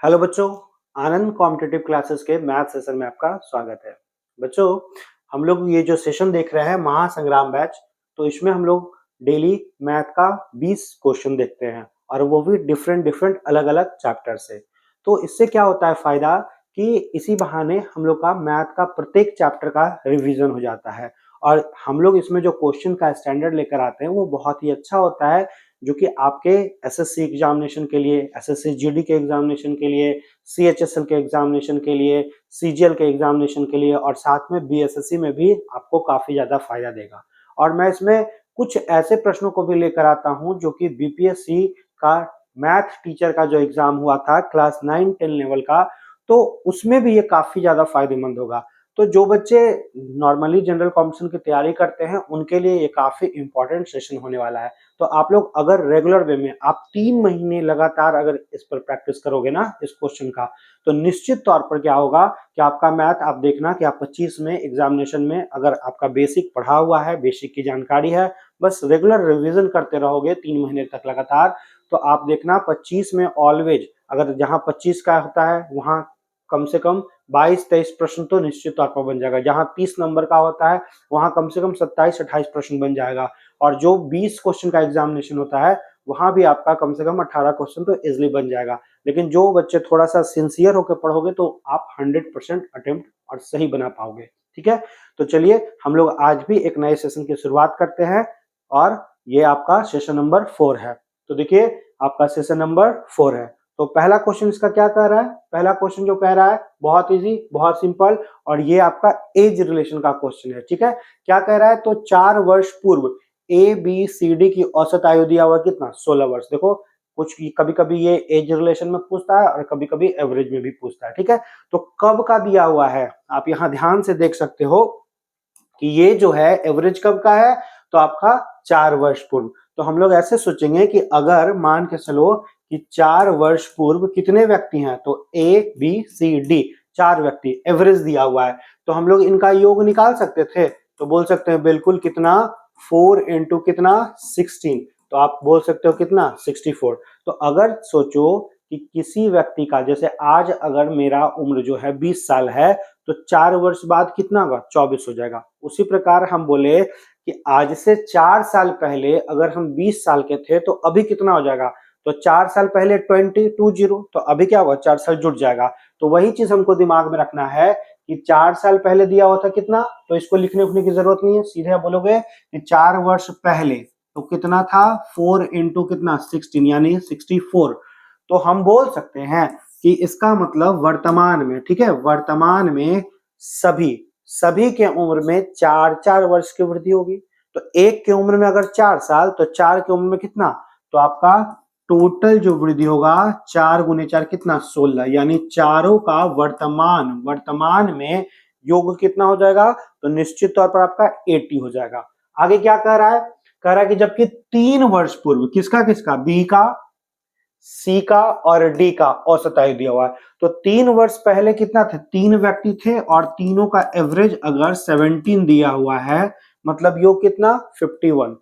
Hello बच्चों, आनंद competitive classes के math session में आपका स्वागत है। बच्चों, हम लोग ये जो सेशन देख रहे हैं महासंग्राम बैच, तो इसमें हम लोग डेली मैथ का 20 क्वेश्चन देखते हैं और वो भी डिफरेंट डिफरेंट अलग अलग चैप्टर से। तो इससे क्या होता है फायदा कि इसी बहाने हम लोग का मैथ का प्रत्येक चैप्टर का रिवीजन हो जाता है और हम लोग इसमें जो क्वेश्चन का स्टैंडर्ड लेकर आते हैं वो बहुत ही अच्छा होता है, जो कि आपके एसएससी एग्जामिनेशन के लिए, एसएससी जीडी के एग्जामिनेशन के लिए, सीएचएसएल के एग्जामिनेशन के लिए, सीजीएल के एग्जामिनेशन के लिए और साथ में बीएसएससी में भी आपको काफी ज्यादा फायदा देगा। और मैं इसमें कुछ ऐसे प्रश्नों को भी लेकर आता हूं जो कि बीपीएससी का मैथ टीचर का जो एग्जाम हुआ था क्लास 9-10 लेवल का, तो उसमें भी ये काफी ज्यादा फायदेमंद होगा। तो जो बच्चे नॉर्मली जनरल कॉम्पिटिशन की तैयारी करते हैं उनके लिए ये काफी इंपॉर्टेंट सेशन होने वाला है। तो आप लोग अगर रेगुलर वे में आप 3 महीने लगातार अगर इस पर प्रैक्टिस करोगे ना इस क्वेश्चन का, तो निश्चित तौर पर क्या होगा कि आपका मैथ आप देखना कि आप 25 में एग्जामिनेशन में अगर आपका बेसिक पढ़ा हुआ है, बेसिक की जानकारी है, बस रेगुलर रिवीजन करते रहोगे 3 महीने तक लगातार, तो आप देखना 25 में ऑलवेज अगर जहां 25 का होता है वहां कम से कम 22-23 प्रश्न तो निश्चित तौर पर बन जाएगा। जहां 30 नंबर का होता है वहां कम से कम 27-28 प्रश्न बन जाएगा। और जो 20 क्वेश्चन का एग्जामिनेशन होता है वहां भी आपका कम से कम 18 क्वेश्चन तो इजिली बन जाएगा। लेकिन जो बच्चे थोड़ा सा सिंसियर होकर पढ़ोगे तो आप 100% अटेम्प्ट और सही बना पाओगे। ठीक है, तो चलिए हम लोग आज भी एक नए सेशन की शुरुआत करते हैं और ये आपका सेशन नंबर 4 है। तो देखिए आपका सेशन नंबर 4 है। तो पहला क्वेश्चन इसका क्या कह रहा है? पहला क्वेश्चन जो कह रहा है बहुत इजी, बहुत सिंपल, और ये आपका एज रिलेशन का क्वेश्चन है। ठीक है, क्या कह रहा है? तो 4 वर्ष पूर्व ए बी सी डी की औसत आयु दिया हुआ कितना? 16 वर्ष। देखो कुछ कभी कभी ये एज रिलेशन में पूछता है और कभी कभी एवरेज में भी पूछता है। ठीक है, तो कब का दिया हुआ है आप यहाँ ध्यान से देख सकते हो कि ये जो है एवरेज कब का है, तो आपका 4 वर्ष पूर्व। तो हम लोग ऐसे सोचेंगे कि अगर मान के चलो कि 4 वर्ष पूर्व कितने व्यक्ति हैं, तो ए बी सी डी 4 व्यक्ति, एवरेज दिया हुआ है, तो हम लोग इनका योग निकाल सकते थे। तो बोल सकते हैं बिल्कुल कितना, 4 इंटू कितना, 16। तो आप बोल सकते हो कितना, 64। तो अगर सोचो कि किसी व्यक्ति का, जैसे आज अगर मेरा उम्र जो है 20 साल है, तो 4 वर्ष बाद कितना होगा, 24 हो जाएगा। उसी प्रकार हम बोले कि आज से 4 साल पहले अगर हम 20 साल के थे तो अभी कितना हो जाएगा, तो 4 साल पहले 20, तो अभी क्या होगा, 4 साल जुड़ जाएगा। तो वही चीज हमको दिमाग में रखना है कि 4 साल पहले दिया हुआ था कितना, तो इसको लिखने उखने की जरूरत नहीं है, सीधे आप बोलोगे कि 4 वर्ष पहले तो कितना था, 4 इंटू कितना, 16 यानी 64। तो हम बोल सकते हैं कि इसका मतलब वर्तमान में, ठीक है, वर्तमान में सभी सभी के उम्र में 4-4 वर्ष की वृद्धि होगी। तो एक की उम्र में अगर 4 साल, तो 4 की उम्र में कितना, तो आपका टोटल जो वृद्धि होगा 4 गुने 4 कितना, 16, यानी चारों का वर्तमान वर्तमान में योग कितना हो जाएगा, तो निश्चित तौर पर आपका 80 हो जाएगा। आगे क्या कह रहा है? कह रहा है कि जबकि 3 वर्ष पूर्व किसका किसका, बी का, सी का और डी का औसत आयु दिया हुआ है। तो 3 वर्ष पहले कितना थे, 3 व्यक्ति थे और तीनों का एवरेज अगर 17 दिया हुआ है, मतलब योग कितना, 51।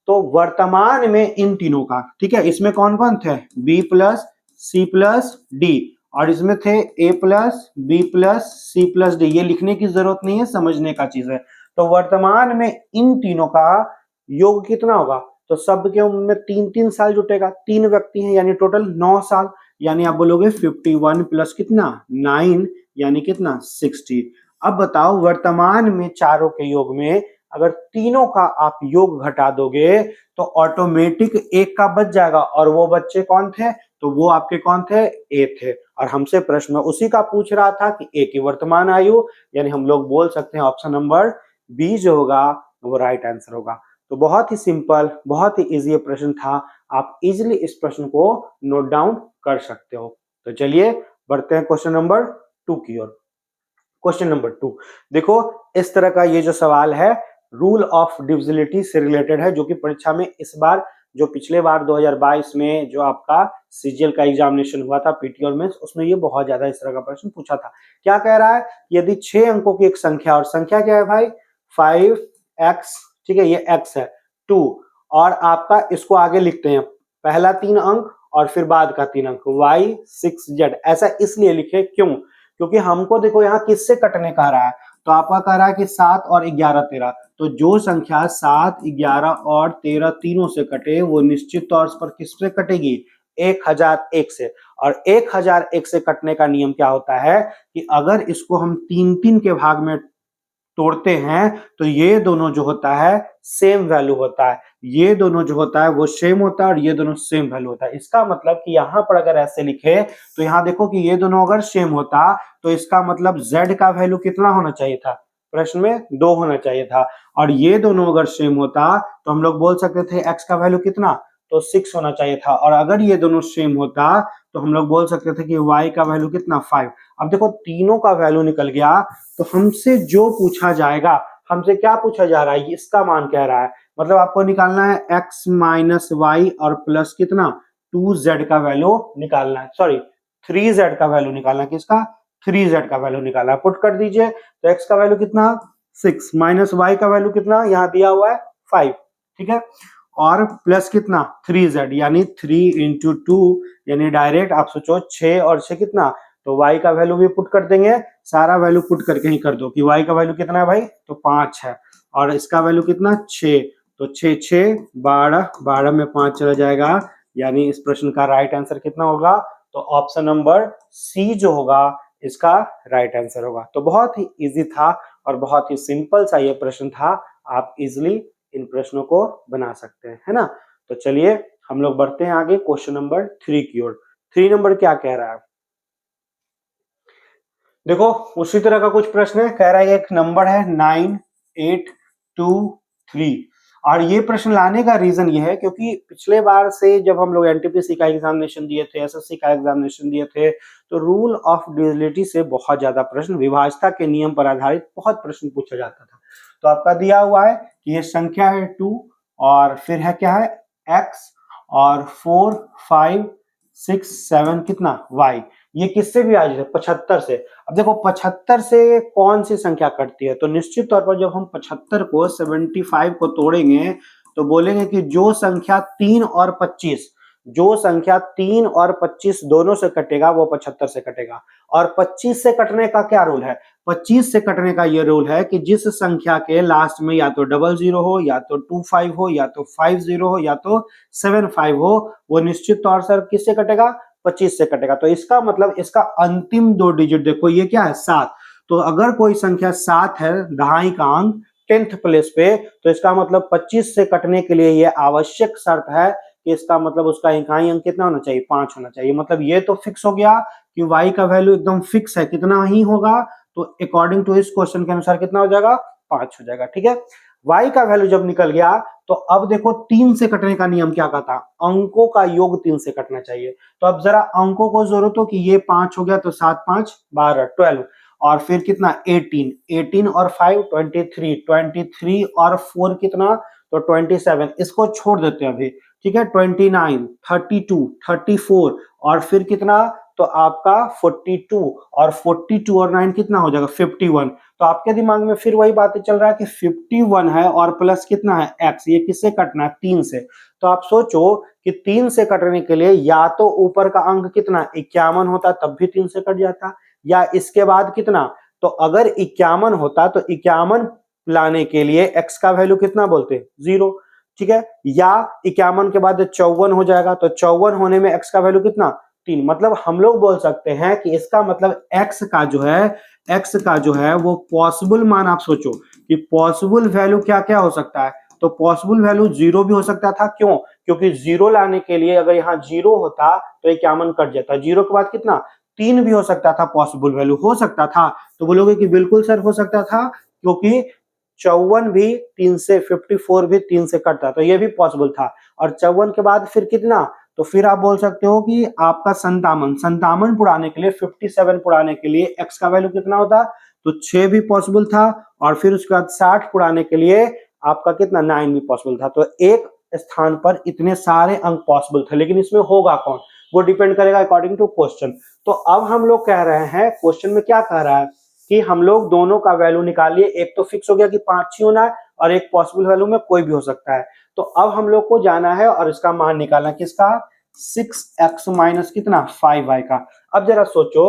तो वर्तमान में इन तीनों का, ठीक है, इसमें कौन कौन थे, B plus C plus D, और इसमें थे A plus B plus C plus D. ये लिखने की जरूरत नहीं है, समझने का चीज है। तो वर्तमान में इन तीनों का योग कितना होगा, तो सब के उम्र में 3-3 साल जुटेगा, 3 व्यक्ति हैं यानी टोटल 9 साल, यानी आप बोलोगे 51 प्लस कितना, 9, यानी कितना, 60। अब बताओ वर्तमान में चारों के योग में अगर तीनों का आप योग घटा दोगे तो ऑटोमेटिक एक का बच जाएगा, और वो बच्चे कौन थे, तो वो आपके कौन थे, ए थे। और हमसे प्रश्न उसी का पूछ रहा था कि ए की वर्तमान आयु, यानी हम लोग बोल सकते हैं ऑप्शन नंबर बी जो होगा वो राइट आंसर होगा। तो बहुत ही सिंपल, बहुत ही इजी प्रश्न था, आप इजीली इस प्रश्न को नोट डाउन कर सकते हो। तो चलिए बढ़ते हैं क्वेश्चन नंबर 2 की ओर। क्वेश्चन नंबर 2 देखो, इस तरह का ये जो सवाल है रूल ऑफ डिविजिबिलिटी से रिलेटेड है, जो कि परीक्षा में इस बार, जो पिछले बार 2022 में जो आपका सीजीएल का एग्जामिनेशन हुआ था पीटी और मेंस, उसमें ये बहुत ज्यादा इस तरह का प्रश्न पूछा था। क्या कह रहा है, यदि 6 अंकों की एक संख्या, और संख्या क्या है भाई, 5x, ठीक है, ये x है, 2, और आपका इसको आगे लिखते हैं पहला 3 अंक और फिर बाद का 3 अंक y 6z। ऐसा इसलिए लिखे क्यों, क्योंकि हमको देखो यहाँ किससे कटने का रहा है, तो आपका कह रहा है कि 7 और 11 13, तो जो संख्या 7 11 और 13 तीनों से कटे वो निश्चित तौर पर किससे कटेगी, 1001 से। और 1001 से कटने का नियम क्या होता है कि अगर इसको हम 3 के भाग में तोड़ते हैं तो ये दोनों जो होता है सेम वैल्यू होता है, ये दोनों जो होता है वो सेम होता है और ये दोनों सेम वैल्यू होता है। इसका मतलब कि यहां पर अगर ऐसे लिखे तो यहां देखो कि ये दोनों अगर सेम होता तो इसका मतलब z का वैल्यू कितना होना चाहिए था, प्रश्न में 2 होना चाहिए था। और ये दोनों अगर सेम होता तो हम लोग बोल सकते थे x का वैल्यू कितना, तो 6 होना चाहिए था। और अगर ये दोनों सेम होता तो हम लोग बोल सकते थे कि y का वैल्यू कितना 5। अब देखो तीनों का वैल्यू निकल गया, तो हमसे जो पूछा जाएगा, हमसे क्या पूछा जा रहा है, इसका मान कह रहा है, मतलब आपको निकालना है x माइनस वाई और प्लस कितना 2z का वैल्यू निकालना है, सॉरी 3z का वैल्यू निकालना है, किसका 3z का वैल्यू निकालना है। पुट कर दीजिए, तो x का वैल्यू कितना 6 माइनस y का वैल्यू कितना यहाँ दिया हुआ है 5, ठीक है, और प्लस कितना 3z यानी 3 इंटू 2 यानी डायरेक्ट आप सोचो 6 और 6 कितना, तो y का वैल्यू भी पुट कर देंगे, सारा वैल्यू पुट करके ही कर दो कि y का वैल्यू कितना है भाई, तो 5 है, और इसका वैल्यू कितना 6, तो 6 6 12, 12 में 5 चला जाएगा, यानी इस प्रश्न का राइट आंसर कितना होगा, तो ऑप्शन नंबर सी जो होगा इसका राइट आंसर होगा। तो बहुत ही इजी था और बहुत ही सिंपल सा ये प्रश्न था, आप इजिली इन प्रश्नों को बना सकते हैं, है ना। तो चलिए हम लोग बढ़ते हैं आगे क्वेश्चन नंबर 3 की ओर। 3 नंबर क्या कह रहा है, देखो उसी तरह का कुछ प्रश्न है, कह रहा है एक नंबर है 9823, और ये प्रश्न लाने का रीजन ये है क्योंकि पिछले बार से जब हम लोग एनटीपीसी का एग्जामिनेशन दिए थे, एसएससी का एग्जामिनेशन दिए थे, तो रूल ऑफ डिविजिबिलिटी से बहुत ज्यादा प्रश्न, विभाज्यता के नियम पर आधारित बहुत प्रश्न पूछा जाता था। तो आपका दिया हुआ है कि ये संख्या है 2 और फिर है क्या है x और 4 5 6 7 कितना y, ये किससे भी आ जाए 75 से। अब देखो 75 से कौन सी संख्या कटती है, तो निश्चित तौर पर जब हम 75 को 75 को तोड़ेंगे तो बोलेंगे कि जो संख्या 3 और 25, जो संख्या 3 और 25 दोनों से कटेगा वो 75 से कटेगा। और 25 से कटने का क्या रूल है, 25 से कटने का ये रूल है कि जिस संख्या के लास्ट में या तो 00 हो या तो 25 हो या तो 50 हो या तो 75 हो, वो निश्चित तौर से किससे कटेगा, 25 से कटेगा। तो इसका मतलब इसका अंतिम 2 डिजिट देखो ये क्या है 7, तो अगर कोई संख्या 7 है दहाई का अंक 10th प्लेस पे, तो इसका मतलब 25 से कटने के लिए ये आवश्यक शर्त है कि इसका मतलब उसका इकाई अंक कितना होना चाहिए 5 होना चाहिए। मतलब ये तो फिक्स हो गया कि y का वैल्यू एकदम फिक्स है, कितना ही होगा, तो अकॉर्डिंग टू इस क्वेश्चन के अनुसार कितना हो जाएगा 5 हो जाएगा, ठीक है। y का वैल्यू जब निकल गया तो अब देखो 3 से कटने का नियम क्या कहता, अंकों का योग 3 से कटना चाहिए। तो अब जरा अंकों को जोड़ो तो कि ये 5 हो गया तो 7 5 12 12, और फिर कितना 18 18 और 5 23 23 और 4 कितना, तो 27, इसको छोड़ देते हैं अभी, ठीक है, 29 32 34 और फिर कितना, तो आपका 42 और 42 और 9 कितना हो जाएगा 51। तो आपके दिमाग में फिर वही बातें चल रहा है कि 51 है और प्लस कितना है x, ये किससे कटना है 3 से। तो आप सोचो कि 3 से कटने के लिए या तो ऊपर का अंक कितना 51 होता तब भी 3 से कट जाता, या इसके बाद कितना, तो अगर 51 होता तो 51 लाने के लिए x का वैल्यू कितना बोलते 0, ठीक है, या 51 के बाद 54 हो जाएगा, तो 54 होने में x का वैल्यू कितना 3। मतलब हम लोग बोल सकते हैं कि इसका मतलब x का जो है वो पॉसिबल मान, आप सोचो कि पॉसिबल वैल्यू क्या क्या हो सकता है, तो पॉसिबल वैल्यू 0 भी हो सकता था, क्यों, क्योंकि 0 लाने के लिए अगर यहाँ 0 होता तो 51 कट जाता, 0 के बाद कितना 3 भी हो सकता था, पॉसिबल वैल्यू हो सकता था। तो बोलोगे कि बिल्कुल सर हो सकता था, क्योंकि 54 भी 3 से, 54 भी 3 से कटता, तो ये भी पॉसिबल था। और 54 के बाद फिर कितना, तो फिर आप बोल सकते हो कि आपका 57 पुराने के लिए 57 पुराने के लिए x का वैल्यू कितना होता, तो 6 भी पॉसिबल था, और फिर उसके बाद 60 पुराने के लिए आपका कितना 9 भी पॉसिबल था। तो एक स्थान पर इतने सारे अंक पॉसिबल थे, लेकिन इसमें होगा कौन, वो डिपेंड करेगा अकॉर्डिंग टू क्वेश्चन। तो अब हम लोग कह रहे हैं क्वेश्चन में क्या कह रहा है कि हम लोग दोनों का वैल्यू निकालिए, एक तो फिक्स हो गया कि 5 ही होना है और एक पॉसिबल वैल्यू में कोई भी हो सकता है। तो अब हम लोग को जाना है और इसका मान निकालना, किसका 6x माइनस कितना 5y का। अब जरा सोचो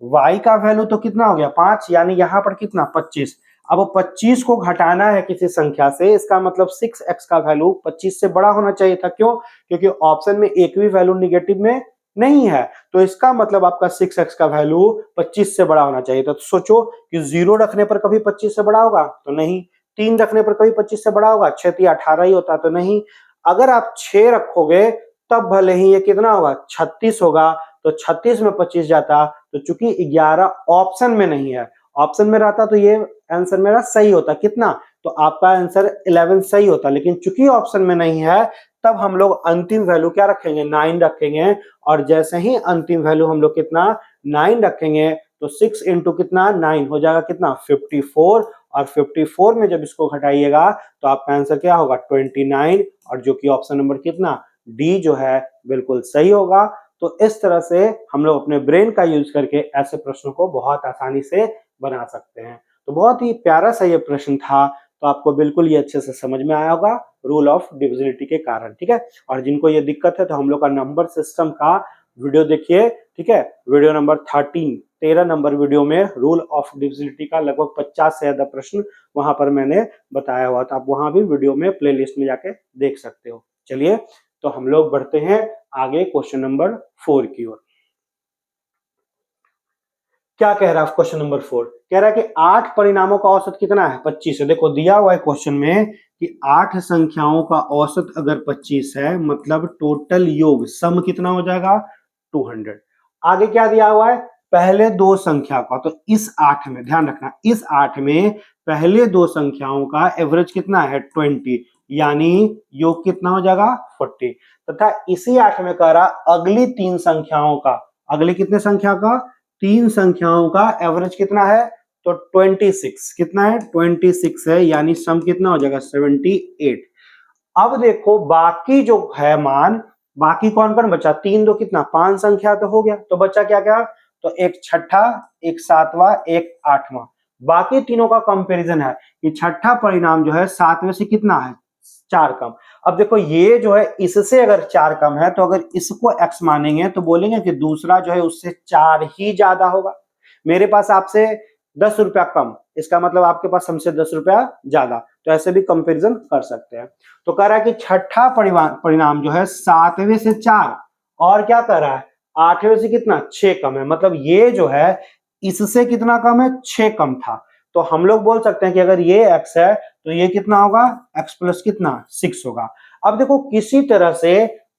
y का वैल्यू तो कितना हो गया 5, यानी यहां पर कितना 25। अब 25 को घटाना है किसी संख्या से, इसका मतलब 6x का वैल्यू 25 से बड़ा होना चाहिए था। क्यों? क्योंकि ऑप्शन में एक भी वैल्यू निगेटिव में नहीं है, तो इसका मतलब आपका 6x का वैल्यू 25 से बड़ा होना चाहिए था। तो सोचो कि 0 रखने पर कभी 25 से बड़ा होगा तो नहीं, 3 रखने पर कभी 25 से बड़ा होगा, 6 या 18 ही होता तो नहीं। अगर आप 6 रखोगे तब भले ही ये कितना होगा 36 होगा, तो 36 में 25 जाता, तो चूंकि 11 ऑप्शन में नहीं है, ऑप्शन में रहता तो ये आंसर मेरा सही होता कितना, तो आपका आंसर 11 सही होता। लेकिन चूंकि ऑप्शन में नहीं है, तब हम लोग अंतिम वैल्यू क्या रखेंगे 9 रखेंगे, और जैसे ही अंतिम वैल्यू हम लोग कितना 9 रखेंगे, तो 6 इंटू कितना 9 हो जाएगा कितना 54, और 54 में जब इसको घटाइएगा तो आपका आंसर क्या होगा 29, और जो कि ऑप्शन नंबर कितना डी जो है बिल्कुल सही होगा। तो इस तरह से हम लोग अपने ब्रेन का यूज करके ऐसे प्रश्नों को बहुत आसानी से बना सकते हैं। तो बहुत ही प्यारा सा ये प्रश्न था, तो आपको बिल्कुल ये अच्छे से समझ में आया होगा रूल ऑफ डिविजिबिलिटी के कारण, ठीक है। और जिनको ये दिक्कत है तो हम लोग का नंबर सिस्टम का वीडियो देखिए, ठीक है, वीडियो नंबर 13 नंबर वीडियो में रूल ऑफ डिविजिबिलिटी का लगभग 50 से ज्यादा प्रश्न वहां पर मैंने बताया हुआ था, आप वहां भी वीडियो में प्लेलिस्ट में जाके देख सकते हो। चलिए तो हम लोग बढ़ते हैं आगे क्वेश्चन नंबर 4 की ओर। क्या कह रहा है क्वेश्चन नंबर 4? कह रहा है कि 8 परिणामों का औसत कितना है 25 है। देखो दिया हुआ है क्वेश्चन में कि 8 संख्याओं का औसत अगर 25 है, मतलब टोटल योग सम कितना हो जाएगा 200। आगे क्या दिया हुआ है पहले दो संख्या का, तो इस 8 में ध्यान रखना, इस 8 में पहले दो संख्याओं का एवरेज कितना है 20, यानी योग कितना हो जाएगा 40। तथा इसी 8 में कह रहा अगली तीन संख्याओं का, अगली कितने संख्या का तीन संख्याओं का एवरेज कितना है, तो 26 कितना है 26 है, यानी सम कितना हो जाएगा 78। अब देखो बाकी जो है मान, बाकी कौन कौन बचा, तीन दो कितना 5 संख्या तो हो गया, तो बचा क्या क्या, तो एक छठा, एक सातवां, एक आठवां। बाकी तीनों का कंपैरिजन है कि छठा परिणाम जो है 7 में से कितना है 4 कम। अब देखो ये जो है इससे अगर 4 कम है, तो अगर इसको x मानेंगे तो बोलेंगे कि दूसरा जो है उससे 4 ही ज्यादा होगा। मेरे पास आपसे 10 रुपया कम, इसका मतलब आपके पास हमसे 10 रुपया ज्यादा, तो ऐसे भी कंपैरिजन कर सकते हैं। तो कह रहा है कि छठा परिणाम जो है 7वें से 4, और क्या कह रहा है 8वें से कितना 6 कम है, मतलब ये जो है इससे कितना कम है 6 कम था। तो हम लोग बोल सकते हैं कि अगर ये x है तो ये कितना होगा x प्लस कितना 6 होगा। अब देखो किसी तरह से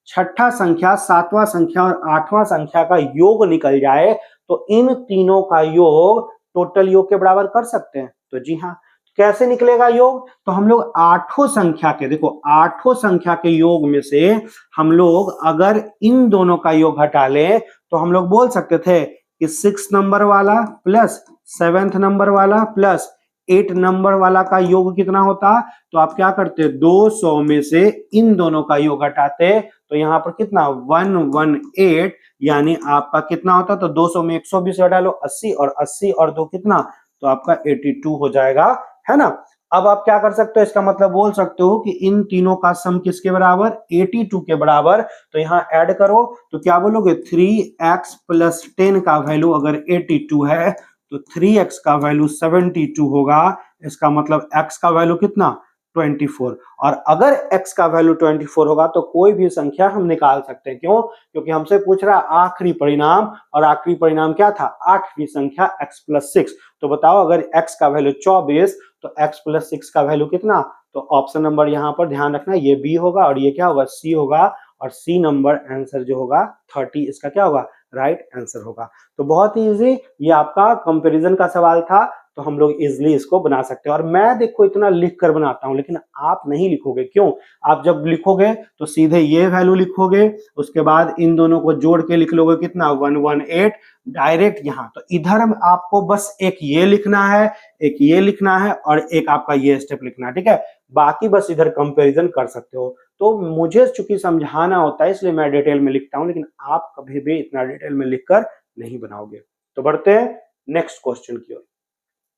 छठा संख्या, सातवां संख्या और आठवां संख्या का योग निकल जाए, तो इन तीनों का योग टोटल योग के बराबर कर सकते हैं। तो जी हाँ, कैसे निकलेगा योग, तो हम लोग आठों संख्या के, देखो आठों संख्या के योग में से हम लोग अगर इन दोनों का योग हटा लें, तो हम लोग बोल सकते थे कि 6 नंबर वाला प्लस 7th नंबर वाला प्लस 8 नंबर वाला का योग कितना होता, तो आप क्या करते 200 में से इन दोनों का योग हटाते, तो यहां पर कितना 118, यानी आपका कितना होता, तो 200 में 120 हटा लो 80, और 80 और 2 कितना, तो आपका 82 हो जाएगा, है ना। अब आप क्या कर सकते हो, इसका मतलब बोल सकते हो कि इन तीनों का सम किसके बराबर 82 के बराबर। तो यहां ऐड करो तो क्या बोलोगे 3x प्लस 10 का वैल्यू अगर 82 है, तो 3x का वैल्यू 72 होगा। इसका मतलब x का वैल्यू कितना 24, और अगर x का वैल्यू 24 होगा तो कोई भी संख्या हम निकाल सकते हैं। क्यों? क्योंकि हमसे पूछ रहा है आखिरी परिणाम, और आखिरी परिणाम क्या था 8वीं संख्या x प्लस 6। तो बताओ अगर x का वैल्यू 24, तो x प्लस 6 का वैल्यू कितना, तो ऑप्शन नंबर यहाँ पर ध्यान रखना ये बी होगा, और ये क्या होगा सी होगा, और सी नंबर आंसर जो होगा 30 इसका क्या होगा राइट आंसर होगा। तो बहुत ही इजी, ये आपका कंपैरिजन का सवाल था, तो हम लोग इजिली इसको बना सकते हैं। और मैं देखो इतना लिख कर बनाता हूं, लेकिन आप नहीं लिखोगे। क्यों? आप जब लिखोगे तो सीधे ये वैल्यू लिखोगे, उसके बाद इन दोनों को जोड़ के लिख लोगे कितना 118 डायरेक्ट यहां। तो इधर आपको बस एक ये लिखना है, एक ये लिखना है, और एक आपका ये स्टेप लिखना है, ठीक है। बाकी बस इधर कंपैरिजन कर सकते हो। तो मुझे चूंकि समझाना होता है इसलिए मैं डिटेल में लिखता हूं, लेकिन आप कभी भी इतना डिटेल में लिखकर नहीं बनाओगे। तो बढ़ते हैं नेक्स्ट क्वेश्चन की ओर।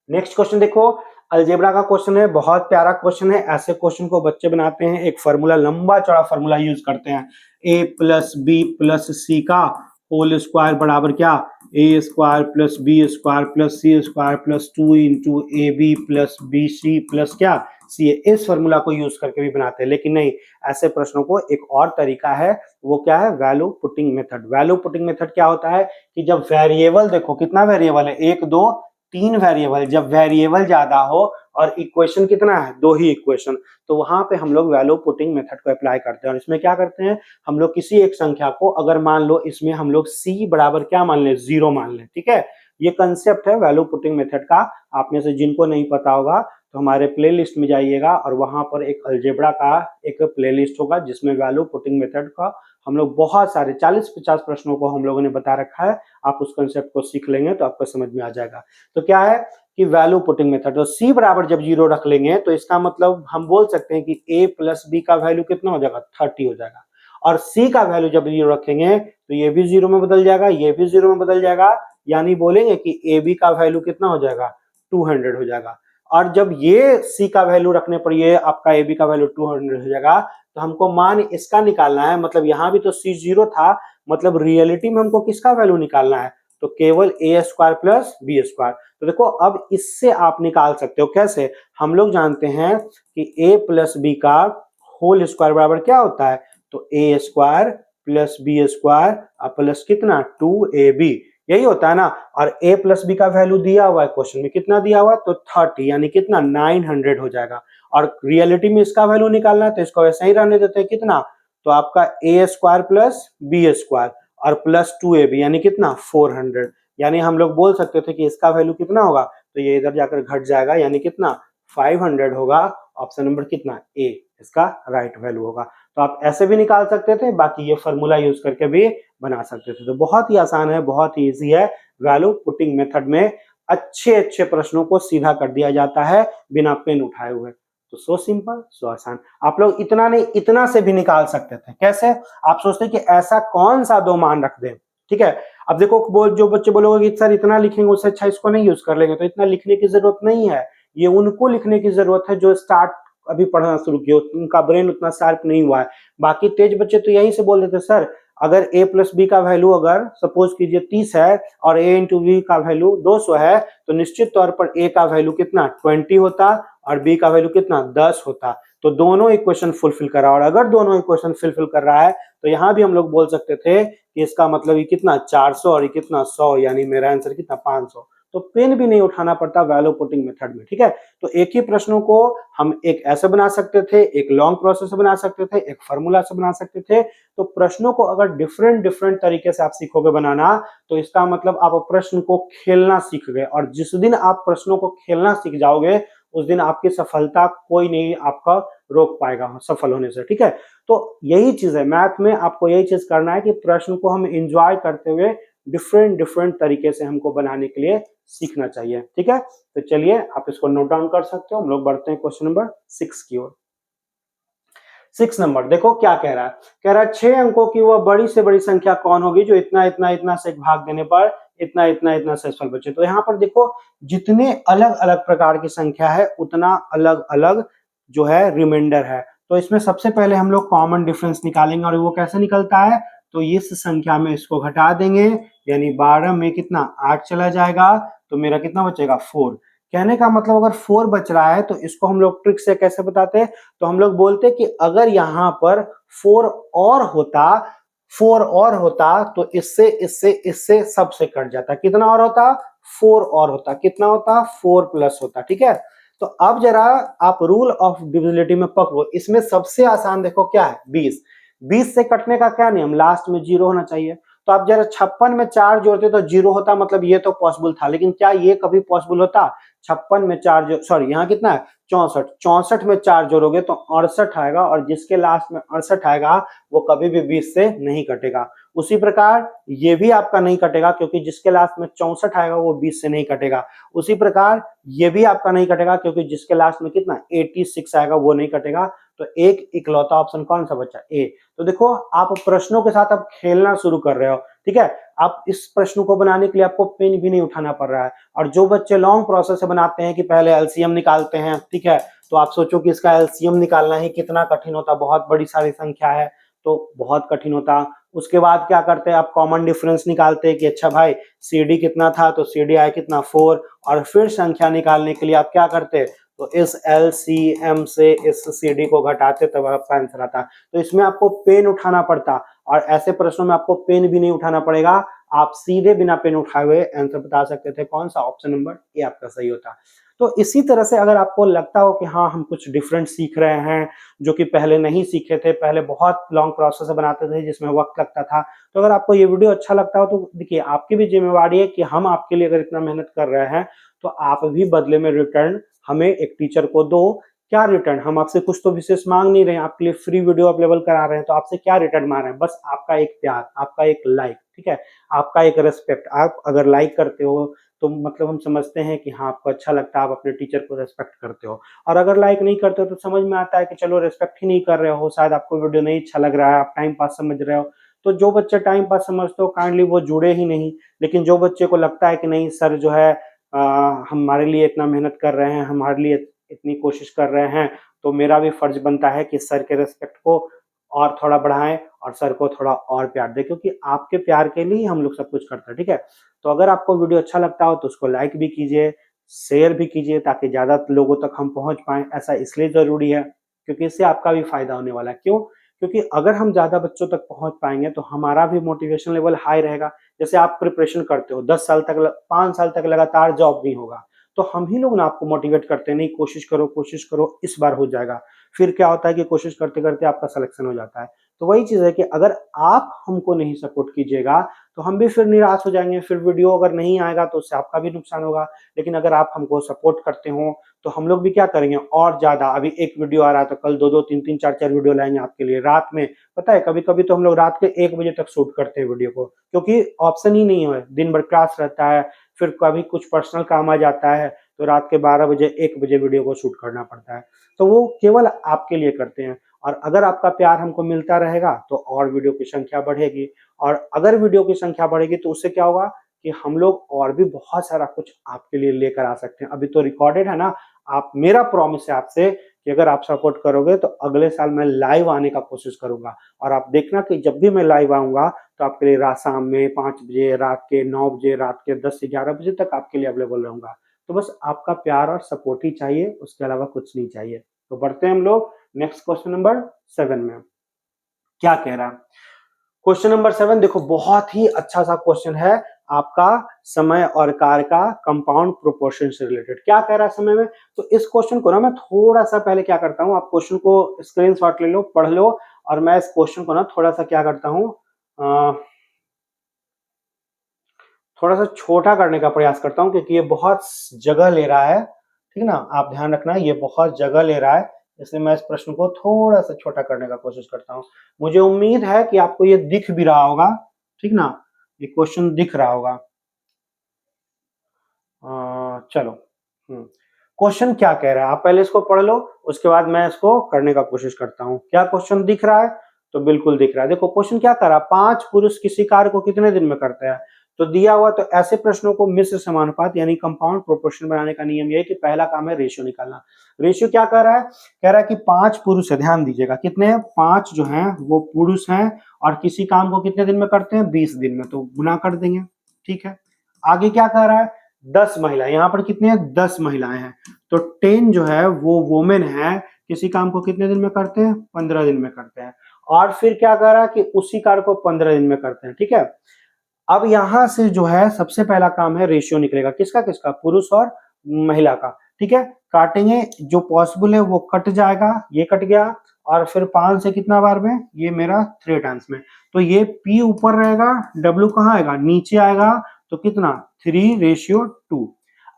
नेक्स्ट क्वेश्चन देखो, अलजेब्रा का क्वेश्चन है, बहुत प्यारा क्वेश्चन है। ऐसे क्वेश्चन को बच्चे बनाते हैं, एक फार्मूला, लंबा चौड़ा फार्मूला यूज करते हैं, a plus B plus C का होल स्क्वायर बराबर क्या, A square plus B square plus C square plus 2 into A B plus B C plus क्या सी ए। इस फार्मूला को यूज करके भी बनाते हैं, लेकिन नहीं, ऐसे प्रश्नों को एक और तरीका है, वो क्या है, value putting method. Value putting method क्या होता है कि जब वेरिएबल, देखो कितना वेरिएबल है, एक दो तीन वेरिएबल, जब वेरिएबल ज्यादा हो और इक्वेशन कितना है, दो ही इक्वेशन, तो वहां पे हम लोग वैल्यू पुटिंग मेथड को अप्लाई करते हैं। और इसमें क्या करते हैं, हम लोग किसी एक संख्या को, अगर मान लो इसमें हम लोग c बराबर क्या मान लें, 0 मान लें, ठीक है। ये कंसेप्ट है वैल्यू पुटिंग मेथड का। आप में से जिनको नहीं पता होगा तो हमारे प्लेलिस्ट में जाइएगा और वहां पर एक अलजेब्रा का एक प्लेलिस्ट होगा जिसमें वैल्यू पुटिंग मेथड का हम लोग बहुत सारे 40-50 प्रश्नों को हम लोगों ने बता रखा है। आप उस कंसेप्ट को सीख लेंगे तो आपको समझ में आ जाएगा। तो क्या है कि वैल्यू पुटिंग मेथड, तो c बराबर जब 0 रख लेंगे तो इसका मतलब हम बोल सकते हैं कि a प्लस बी का वैल्यू कितना हो जाएगा, 30 हो जाएगा। और c का वैल्यू जब 0 रखेंगे तो ये भी 0 में बदल जाएगा, ये भी 0 में बदल जाएगा, यानी बोलेंगे कि ab का वैल्यू कितना हो जाएगा, 200 हो जाएगा। और जब ये c का वैल्यू रखने पर ये आपका ab का वैल्यू 200 हो जाएगा, तो हमको मान इसका निकालना है, मतलब यहां भी तो c 0 था, मतलब रियलिटी में हमको किसका वैल्यू निकालना है, तो केवल ए स्क्वायर प्लस बी स्क्वायर। तो देखो अब इससे आप निकाल सकते हो, कैसे, हम लोग जानते हैं कि a प्लस बी का होल स्क्वायर बराबर क्या होता है, तो A square plus B square plus कितना 2ab, यही होता है ना। और a प्लस बी का वैल्यू दिया हुआ है क्वेश्चन में, कितना दिया हुआ है, तो 30, यानी कितना 900 हो जाएगा। और रियलिटी में इसका वैल्यू निकालना है तो इसको वैसे ही रहने देते हैं, कितना, तो आपका ए स्क्वायर प्लस बी स्क्वायर और प्लस 2ab यानी कितना 400, यानी हम लोग बोल सकते थे कि इसका वैल्यू कितना होगा, तो ये इधर जाकर घट जाएगा, यानी कितना 500 होगा। ऑप्शन नंबर कितना ए इसका राइट वैल्यू होगा। तो आप ऐसे भी निकाल सकते थे, बाकी ये फॉर्मूला यूज करके भी बना सकते थे। तो बहुत ही आसान है, बहुत ही इजी है। वैल्यू पुटिंग मेथड में अच्छे अच्छे प्रश्नों को सीधा कर दिया जाता है बिना पेन उठाए हुए। तो सो सिंपल सो आसान। आप लोग इतना नहीं, इतना से भी निकाल सकते थे। कैसे, आप सोचते कि ऐसा कौन सा दो मान रख दें, ठीक है। अब देखो जो बच्चे बोलोगे कि सर इतना लिखेंगे उससे अच्छा इसको नहीं यूज कर लेंगे, तो इतना लिखने की जरूरत नहीं है। ये उनको लिखने की जरूरत है जो स्टार्ट अभी पढ़ना शुरू किया, उनका ब्रेन उतना शार्प नहीं हुआ है। बाकी तेज बच्चे तो यहीं से बोल देते सर, अगर a प्लस बी का वैल्यू अगर सपोज कीजिए 30 है और a इंटू बी का वैल्यू 200 है, तो निश्चित तौर पर a का वैल्यू कितना 20 होता और b का वैल्यू कितना 10 होता। तो दोनों इक्वेशन फुलफिल कर रहा है, और अगर दोनों इक्वेशन फुलफिल कर रहा है तो यहां भी हम लोग बोल सकते थे कि इसका मतलब ये कितना 400 और ये कितना 100, यानी मेरा आंसर कितना 500। तो पेन भी नहीं उठाना पड़ता वैल्यू पुटिंग मेथड में, ठीक है। तो एक ही प्रश्नों को हम एक ऐसे बना सकते थे, एक लॉन्ग प्रोसेस से बना सकते थे, एक फार्मूला से बना सकते थे। तो प्रश्नों को अगर डिफरेंट डिफरेंट तरीके से आप सीखोगे बनाना, तो इसका मतलब आप प्रश्न को खेलना सीख गए, और जिस दिन आप प्रश्नों को खेलना सीख जाओगे उस दिन आपकी सफलता कोई नहीं आपका रोक पाएगा सफल होने से, ठीक है। तो यही चीज है मैथ में, आपको यही चीज करना है कि प्रश्न को हम एंजॉय करते हुए डिफरेंट डिफरेंट तरीके से हमको बनाने के लिए सीखना चाहिए, ठीक है। तो चलिए आप इसको नोट डाउन कर सकते हो। हम लोग बढ़ते हैं क्वेश्चन नंबर 6 की ओर। 6 नंबर देखो क्या कह रहा है, कह रहा है 6 अंकों की वह बड़ी से बड़ी संख्या कौन होगी जो इतना इतना इतना से भाग देने पर इतना इतना इतना से फल बचे। तो यहाँ पर देखो जितने अलग अलग प्रकार की संख्या है उतना अलग अलग जो है रिमाइंडर है। तो इसमें सबसे पहले हम लोग कॉमन डिफरेंस निकालेंगे, और वो कैसे निकलता है, तो इस संख्या में इसको घटा देंगे, यानी 12 में कितना 8 चला जाएगा, तो मेरा कितना बचेगा 4। कहने का मतलब अगर 4 बच रहा है तो इसको हम लोग ट्रिक से कैसे बताते हैं, तो हम लोग बोलते कि अगर यहाँ पर 4 और होता, 4 और होता तो इससे इससे इससे सबसे कट जाता, कितना और होता 4 और होता, कितना होता 4 प्लस होता, ठीक है। तो अब जरा आप रूल ऑफ डिविजिबिलिटी में पकड़ो, इसमें सबसे आसान देखो क्या है 20। 20 से कटने का क्या नियम, लास्ट में 0 होना चाहिए। तो आप जरा 56 में 4 जोड़ते तो 0 होता, मतलब ये तो पॉसिबल था, लेकिन क्या ये कभी पॉसिबल होता, 56 में 4 जो सॉरी यहाँ कितना है 64, 64 में 4 जोड़ोगे तो 68 आएगा, और जिसके लास्ट में 68 आएगा वो कभी भी 20 से नहीं कटेगा। उसी प्रकार ये भी आपका नहीं कटेगा, क्योंकि जिसके लास्ट में 64 आएगा वो 20 से नहीं कटेगा। उसी प्रकार ये भी आपका नहीं कटेगा, क्योंकि जिसके लास्ट में कितना 86 आएगा वो नहीं कटेगा। तो एक इकलौता ऑप्शन कौन सा बचा, ए। तो देखो आप प्रश्नों के साथ अब खेलना शुरू कर रहे हो, ठीक है। आप इस प्रश्न को बनाने के लिए आपको पेन भी नहीं उठाना पड़ रहा है। और जो बच्चे लॉन्ग प्रोसेस से बनाते हैं कि पहले एलसीएम निकालते हैं, ठीक है, तो आप सोचो कि इसका एलसीएम निकालना ही कितना कठिन होता, बहुत बड़ी सारी संख्या है तो बहुत कठिन होता। उसके बाद क्या करते हैं, आप कॉमन डिफरेंस निकालते हैं कि अच्छा भाई CD कितना था तो CD आया कितना 4, और फिर संख्या निकालने के लिए आप क्या करते, तो इस LCM से इस CD को घटाते तब आपका आंसर आता। तो इसमें आपको पेन उठाना पड़ता, और ऐसे प्रश्नों में आपको पेन भी नहीं उठाना पड़ेगा, आप सीधे बिना पेन उठाए हुए आंसर बता सकते थे। कौन सा, ऑप्शन नंबर ए आपका सही होता। तो इसी तरह से अगर आपको लगता हो कि हाँ हम कुछ डिफरेंट सीख रहे हैं जो कि पहले नहीं सीखे थे, पहले बहुत लॉन्ग प्रोसेस से बनाते थे जिसमें वक्त लगता था, तो अगर आपको ये वीडियो अच्छा लगता हो तो देखिए आपकी भी जिम्मेवारी है कि हम आपके लिए अगर इतना मेहनत कर रहे हैं तो आप भी बदले में रिटर्न हमें एक टीचर को दो। क्या रिटर्न, हम आपसे कुछ तो विशेष मांग नहीं रहे हैं, आपके लिए फ्री वीडियो अवेलेबल करा रहे हैं, तो आपसे क्या रिटर्न मांग रहे हैं, बस आपका एक प्यार, आपका एक लाइक, ठीक है, आपका एक रेस्पेक्ट। आप अगर लाइक करते हो तो मतलब हम समझते हैं कि हाँ आपको अच्छा लगता है, आप अपने टीचर को रेस्पेक्ट करते हो। और अगर लाइक नहीं करते हो तो समझ में आता है कि चलो रेस्पेक्ट ही नहीं कर रहे हो, शायद आपको वीडियो नहीं अच्छा लग रहा है, आप टाइम पास समझ रहे हो। तो जो बच्चे टाइम पास समझते हो काइंडली वो जुड़े ही नहीं। लेकिन जो बच्चे को लगता है कि नहीं सर जो है हमारे लिए इतना मेहनत कर रहे हैं, हमारे लिए इतनी कोशिश कर रहे हैं, तो मेरा भी फर्ज बनता है कि सर के रेस्पेक्ट को और थोड़ा बढ़ाएं और सर को थोड़ा और प्यार दें, क्योंकि आपके प्यार के लिए हम लोग सब कुछ करते हैं, ठीक है। तो अगर आपको वीडियो अच्छा लगता हो तो उसको लाइक भी कीजिए, शेयर भी कीजिए, ताकि ज्यादा लोगों तक हम पहुंच पाएं। ऐसा इसलिए जरूरी है क्योंकि इससे आपका भी फायदा होने वाला है। क्यों, क्योंकि अगर हम ज्यादा बच्चों तक पहुंच पाएंगे तो हमारा भी मोटिवेशन लेवल हाई रहेगा। जैसे आप प्रिपरेशन करते हो 10 साल तक 5 साल तक लगातार जॉब नहीं होगा, तो हम ही लोग ना आपको मोटिवेट करते हैं, नहीं कोशिश करो इस बार हो जाएगा। फिर क्या होता है कि कोशिश करते करते आपका सिलेक्शन हो जाता है। तो वही चीज है कि अगर आप हमको नहीं सपोर्ट कीजिएगा तो हम भी फिर निराश हो जाएंगे, फिर वीडियो अगर नहीं आएगा तो उससे आपका भी नुकसान होगा। लेकिन अगर आप हमको सपोर्ट करते हो तो हम लोग भी क्या करेंगे, और ज्यादा, अभी एक वीडियो आ रहा है तो कल 2-2 3-3 4-4 वीडियो लाएंगे आपके लिए रात में। पता है कभी कभी तो हम लोग रात के 1 बजे तक शूट करते हैं वीडियो को, क्योंकि ऑप्शन ही नहीं है, दिन भर क्लास रहता है, फिर कभी कुछ पर्सनल काम आ जाता है तो रात के 12 बजे 1 बजे वीडियो को शूट करना पड़ता है। तो वो केवल आपके लिए करते हैं। और अगर आपका प्यार हमको मिलता रहेगा तो और वीडियो की संख्या बढ़ेगी, और अगर वीडियो की संख्या बढ़ेगी तो उससे क्या होगा कि हम लोग और भी बहुत सारा कुछ आपके लिए लेकर आ सकते हैं। अभी तो रिकॉर्डेड है ना, आप, मेरा प्रॉमिस है आपसे कि अगर आप सपोर्ट करोगे तो अगले साल मैं लाइव आने का कोशिश करूंगा। और आप देखना कि जब भी मैं लाइव आऊंगा तो आपके लिए रात शाम में 5 बजे, रात के 9 बजे, रात के 10 से 11 बजे तक आपके लिए अवेलेबल रहूंगा। तो बस आपका प्यार और सपोर्ट ही चाहिए, उसके अलावा कुछ नहीं चाहिए। तो बढ़ते हैं हम लोग नेक्स्ट क्वेश्चन नंबर 7 में। क्या कह रहा है क्वेश्चन नंबर 7, देखो बहुत ही अच्छा सा क्वेश्चन है आपका, समय और कार्य का कंपाउंड प्रोपोर्शन से रिलेटेड। क्या कह रहा है समय में, तो इस क्वेश्चन को ना मैं थोड़ा सा पहले क्या करता हूं, आप क्वेश्चन को स्क्रीनशॉट ले लो, पढ़ लो, और मैं इस क्वेश्चन को ना थोड़ा सा क्या करता हूं, थोड़ा सा छोटा करने का प्रयास करता हूं, क्योंकि ये बहुत जगह ले रहा है, ठीक ना, आप ध्यान रखना ये बहुत जगह ले रहा है, इसलिए मैं इस प्रश्न को थोड़ा सा छोटा करने का कोशिश करता हूं। मुझे उम्मीद है कि आपको ये दिख भी रहा होगा, ठीक ना, ये क्वेश्चन दिख रहा होगा। चलो, क्वेश्चन क्या कह रहा है आप पहले इसको पढ़ लो, उसके बाद मैं इसको करने का कोशिश करता हूँ। क्या क्वेश्चन दिख रहा है, तो बिल्कुल दिख रहा है। देखो क्वेश्चन क्या कर रहा है, 5 पुरुष किसी कार्य को कितने दिन में करते हैं, तो दिया हुआ, तो ऐसे प्रश्नों को मिश्र समानुपात यानी कंपाउंड प्रोपोर्शन बनाने का नियम ये है कि पहला काम है रेशियो निकालना। रेशियो क्या कर रहा है, कह रहा है कि 5 पुरुष है, ध्यान दीजिएगा कितने, 5 जो हैं वो पुरुष हैं, और किसी काम को कितने दिन में करते हैं, 20 दिन में, तो गुना कर देंगे, ठीक है। आगे क्या कह रहा है, 10 महिला, यहाँ पर कितने हैं, 10 महिलाएं हैं, तो 10 जो है वो वोमेन है, किसी काम को कितने दिन में करते हैं, 15 दिन में करते हैं। और फिर क्या कर रहा है कि उसी कार्य को 15 दिन में करते हैं, ठीक है। अब यहां से जो है सबसे पहला काम है रेशियो निकलेगा, किसका किसका, पुरुष और महिला का, ठीक है। काटेंगे, जो पॉसिबल है वो कट जाएगा, ये कट गया, और फिर 5 से कितना बार में, ये मेरा 3 टाइम्स में, तो ये P ऊपर रहेगा, W कहाँ आएगा, नीचे आएगा, तो कितना, 3:2।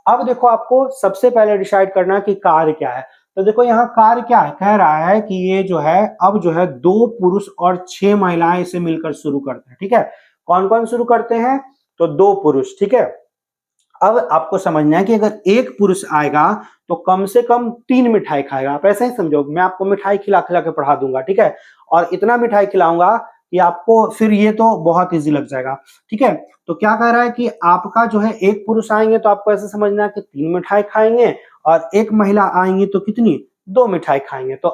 अब देखो आपको सबसे पहले डिसाइड करना है कि कार्य क्या है। तो देखो यहाँ कार्य क्या है, कह रहा है कि ये जो है, अब जो है 2 पुरुष और 6 महिलाएं इसे मिलकर शुरू करते हैं, ठीक है। कौन कौन शुरू करते हैं, तो 2 पुरुष, ठीक है। अब आपको समझना है कि अगर एक पुरुष आएगा तो कम से कम 3 मिठाई खाएगा, आप ऐसा ही समझो, मैं आपको मिठाई खिला खिला के पढ़ा दूंगा, ठीक है। और इतना मिठाई खिलाऊंगा कि आपको फिर ये तो बहुत इजी लग जाएगा। ठीक है, तो क्या कह रहा है कि आपका जो है एक पुरुष आएंगे तो आपको ऐसे समझना है कि 3 मिठाई खाएंगे और एक महिला आएंगी तो कितनी, 2 मिठाई खाएंगे। तो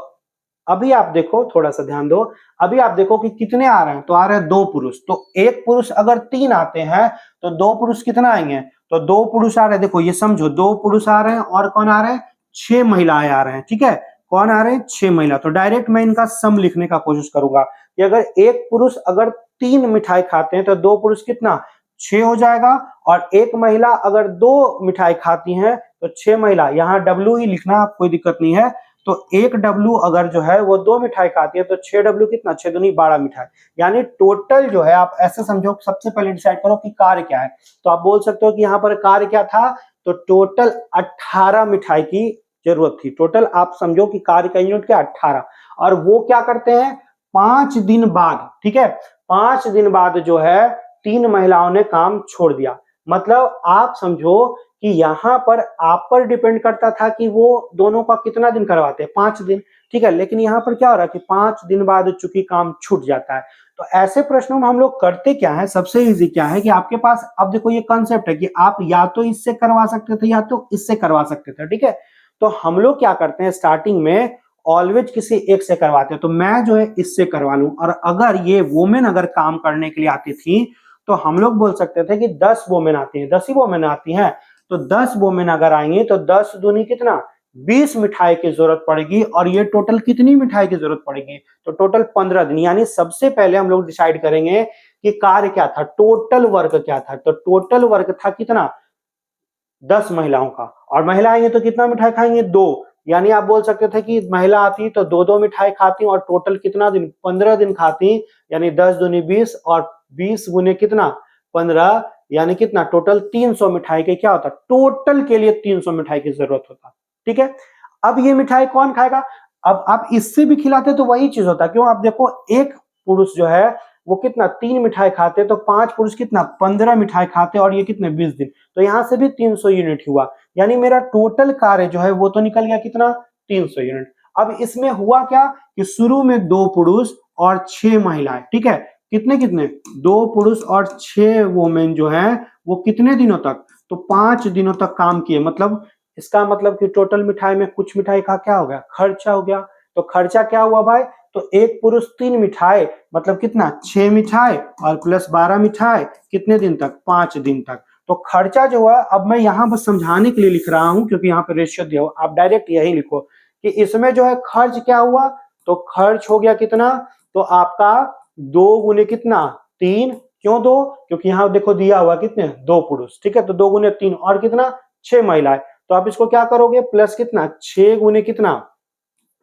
अभी आप देखो, थोड़ा सा ध्यान दो, अभी आप देखो कि कितने आ रहे हैं, तो आ रहे हैं 2 पुरुष। तो एक पुरुष अगर 3 आते हैं तो 2 पुरुष कितना आएंगे, तो 2 पुरुष आ रहे हैं, देखो ये समझो, 2 पुरुष आ रहे हैं और कौन आ रहे हैं, 6 महिलाएं आ रहे हैं। ठीक है, कौन आ रहे हैं, 6 महिला। तो डायरेक्ट मैं इनका सम लिखने का कोशिश करूंगा कि अगर एक पुरुष अगर 3 मिठाई खाते हैं तो 2 पुरुष कितना, 6 हो जाएगा, और एक महिला अगर 2 मिठाई खाती हैं तो 6 महिला, यहाँ डब्ल्यू ही लिखना, कोई दिक्कत नहीं है। तो एक डब्ल्यू अगर जो है वो 2 मिठाई खाती है तो 6 डब्ल्यू कितना, 6 दूनी 12 मिठाई। यानी टोटल जो है, आप ऐसे समझो, सबसे पहले डिसाइड करो कि कार्य क्या है। तो आप बोल सकते हो कि यहाँ पर कार्य क्या था, तो टोटल 18 मिठाई की जरूरत थी। टोटल आप समझो कि कार्य का यूनिट क्या, 18। और वो क्या करते हैं, 5 दिन बाद, ठीक है, 5 दिन बाद जो है 3 महिलाओं ने काम छोड़ दिया। मतलब आप समझो कि यहां पर आप पर डिपेंड करता था कि वो दोनों का कितना दिन करवाते हैं, 5 दिन। ठीक है, लेकिन यहाँ पर क्या हो रहा है कि 5 दिन बाद चूंकि काम छूट जाता है। तो ऐसे प्रश्नों में हम लोग करते क्या है, सबसे इजी क्या है कि आपके पास, अब देखो ये कॉन्सेप्ट है कि आप या तो इससे करवा सकते थे या तो इससे करवा सकते थे। ठीक है, तो हम लोग क्या करते हैं, स्टार्टिंग में ऑलवेज किसी एक से करवाते हैं। तो मैं जो है इससे करवा लूं, और अगर ये वोमेन अगर काम करने के लिए आती थी तो हम लोग बोल सकते थे कि 10 वोमेन आती है, 10 ही वोमेन आती हैं। तो 10 वोमेन अगर आएंगे तो 10 दूनी कितना, 20 मिठाई की जरूरत पड़ेगी। और ये टोटल कितनी मिठाई की जरूरत पड़ेगी, तो टोटल 15 दिन। यानी सबसे पहले हम लोग डिसाइड करेंगे कि कार्य क्या था, टोटल वर्क क्या था। तो टोटल वर्क था कितना, 10 महिलाओं का, और महिला आएंगे तो कितना मिठाई खाएंगे, 2। यानी आप बोल सकते थे कि महिला आती तो 2-2 मिठाई खाती और टोटल कितना दिन, 15 दिन खाती। यानी 10 दूनी 20 और 20 गुने कितना, 15, यानी कितना, टोटल 300 मिठाई के क्या होता, टोटल के लिए 300 मिठाई की जरूरत होता। ठीक है, अब ये मिठाई कौन खाएगा, अब आप इससे भी खिलाते तो वही चीज होता। क्यों, आप देखो एक पुरुष जो है वो कितना, 3 मिठाई खाते, तो 5 पुरुष कितना, 15 मिठाई खाते, और ये कितने, 20 दिन। तो यहां से भी 300 यूनिट हुआ। यानी मेरा टोटल कार्य जो है वो तो निकल गया कितना, 300 यूनिट। अब इसमें हुआ क्या कि शुरू में 2 पुरुष और 6 महिलाएं, ठीक है, कितने कितने, 2 पुरुष और 6 वोमेन जो है वो कितने दिनों तक, तो 5 दिनों तक काम किए। मतलब इसका मतलब कि टोटल मिठाई में कुछ मिठाई का क्या हो गया, खर्चा हो गया। तो खर्चा क्या हुआ भाई, तो एक पुरुष 3 मिठाई, मतलब कितना, 6 मिठाई और प्लस 12 मिठाई, कितने दिन तक, 5 दिन तक। तो खर्चा जो है, अब मैं यहाँ बस समझाने के लिए लिख रहा हूं क्योंकि यहाँ पे रेशियो दिया हो, आप डायरेक्ट यही लिखो कि इसमें जो है खर्च क्या हुआ, तो खर्च हो गया कितना, तो आपका 2 गुने कितना, 3। क्यों 2, क्योंकि यहाँ देखो दिया हुआ कितने, 2 पुरुष। ठीक है, तो 2 गुने 3 और कितना, 6 महिलाएं। तो आप इसको क्या करोगे, प्लस कितना, 6 गुने कितना,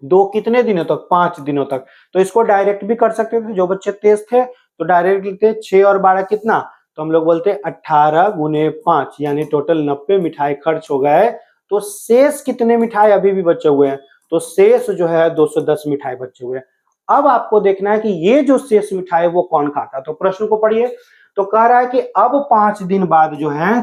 2, कितने दिनों तक, 5 दिनों तक। तो इसको डायरेक्ट भी कर सकते थे, जो बच्चे तेज थे तो डायरेक्ट लिखते 6 और 12 कितना, तो हम लोग बोलते 18 गुने 5, यानी टोटल 90 मिठाई खर्च हो गए। तो शेष कितने मिठाई अभी भी बचे हुए हैं, तो शेष जो है 210 मिठाई बचे हुए हैं। अब आपको देखना है कि ये जो शेष मिठाई वो कौन खाता है। तो प्रश्न को पढ़िए, तो कह रहा है कि अब 5 दिन बाद जो है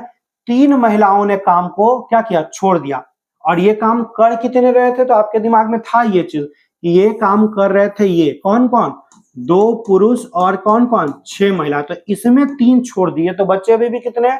3 महिलाओं ने काम को क्या किया, छोड़ दिया। और ये काम कर कितने रहे थे, तो आपके दिमाग में था ये चीज कि ये काम कर रहे थे, ये कौन कौन, 2 पुरुष और कौन कौन, 6 महिला। तो इसमें 3 छोड़ दिए, तो बच्चे अभी भी कितने,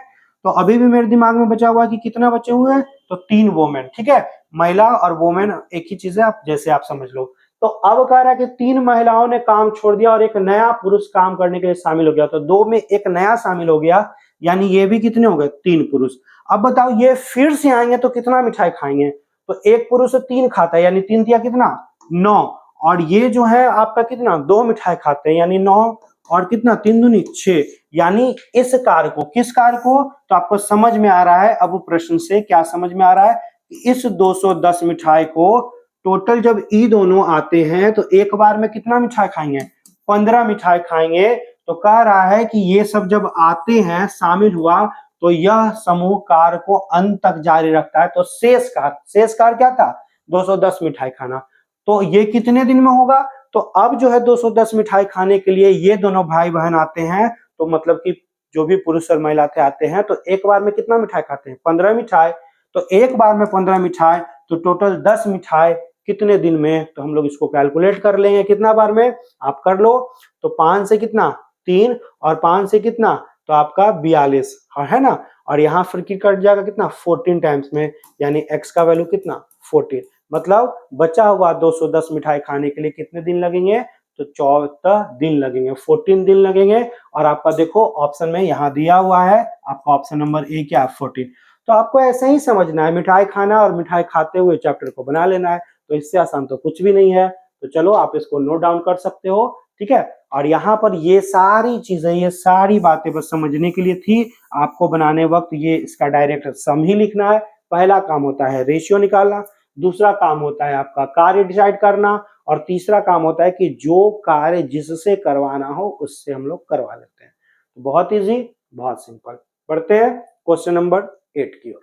तो अभी भी मेरे दिमाग में बचा हुआ कि कितना बचे हुए हैं, तो 3 वोमेन। ठीक है, महिला और वोमेन एक ही चीज है, आप जैसे आप समझ लो। तो अब कह रहा है कि 3 महिलाओं ने काम छोड़ दिया और एक नया पुरुष काम करने के लिए शामिल हो गया। तो 2 में एक नया शामिल हो गया, यानी ये भी कितने हो गए, 3 पुरुष। अब बताओ ये फिर से आएंगे तो कितना मिठाई खाएंगे, तो एक पुरुष 3 खाता है, यानी 3 दिया कितना, 9। और ये जो है आपका कितना, 2 मिठाई खाते हैं, यानी 9 और कितना, 3 दूनी 6। यानी इस कार्य को, किस कार्य को, तो आपको समझ में आ रहा है अब प्रश्न से क्या समझ में आ रहा है कि इस 210 मिठाई को टोटल जब ई दोनों आते हैं तो एक बार में कितना मिठाई खाएंगे, 15 मिठाई खाएंगे। तो कह रहा है कि ये सब जब आते हैं, शामिल हुआ, तो यह समूह कार्य को अंत तक जारी रखता है। तो शेष कार्य क्या था, 210 मिठाई खाना। तो ये कितने दिन में होगा, तो अब जो है 210 मिठाई खाने के लिए ये दोनों भाई बहन आते हैं। तो मतलब कि जो भी पुरुष और महिला थे आते हैं, तो एक बार में कितना मिठाई खाते हैं, 15 मिठाई। तो एक बार में 15 मिठाई, तो टोटल 10 मिठाई कितने दिन में, तो हम लोग इसको कैलकुलेट कर लेंगे कितना बार में, आप कर लो। तो 5 से कितना 3 और 5 से कितना, तो आपका 42 है ना, और यहाँ फिर की कट जाएगा कितना 14 टाइम्स में, यानी x का वैल्यू कितना 14। मतलब बचा हुआ 210 मिठाई खाने के लिए कितने दिन लगेंगे, तो 14 दिन लगेंगे, 14 दिन लगेंगे। और आपका देखो ऑप्शन में यहाँ दिया हुआ है, आपका ऑप्शन नंबर ए क्या है 14। तो आपको ऐसे ही समझना है, मिठाई खाना और मिठाई खाते हुए चैप्टर को बना लेना है, तो इससे आसान तो कुछ भी नहीं है। तो चलो आप इसको नोट डाउन कर सकते हो, ठीक है। और यहाँ पर ये सारी चीजें, ये सारी बातें बस समझने के लिए थी, आपको बनाने वक्त ये इसका डायरेक्ट सम ही लिखना है। पहला काम होता है रेशियो निकालना, दूसरा काम होता है आपका कार्य डिसाइड करना, और तीसरा काम होता है कि जो कार्य जिससे करवाना हो उससे हम लोग करवा लेते हैं। तो बहुत इजी, बहुत सिंपल। बढ़ते हैं क्वेश्चन नंबर 8 की ओर।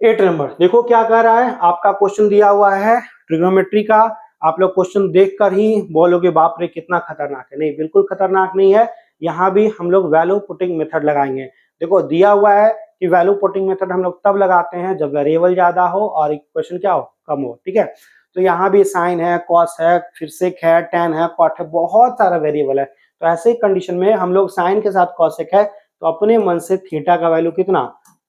8 नंबर देखो क्या कह रहा है, आपका क्वेश्चन दिया हुआ है ट्रिग्नोमेट्री का। आप लोग क्वेश्चन देखकर ही बोलोगे बाप रे कितना खतरनाक है, नहीं बिल्कुल खतरनाक नहीं है। यहाँ भी हम लोग वैल्यू पुटिंग मेथड लगाएंगे। देखो दिया हुआ है कि वैल्यू पुटिंग मेथड हम लोग तब लगाते हैं जब वेरिएबल ज्यादा हो और इक्वेशन क्या हो, कम हो, ठीक है। तो यहाँ भी साइन है, कॉस है, फिर सेक है, टेन है, कॉट है, बहुत सारा वेरिएबल है। तो ऐसे कंडीशन में हम लोग साइन के साथ कॉसेक है तो अपने मन से थीटा का वैल्यू कितना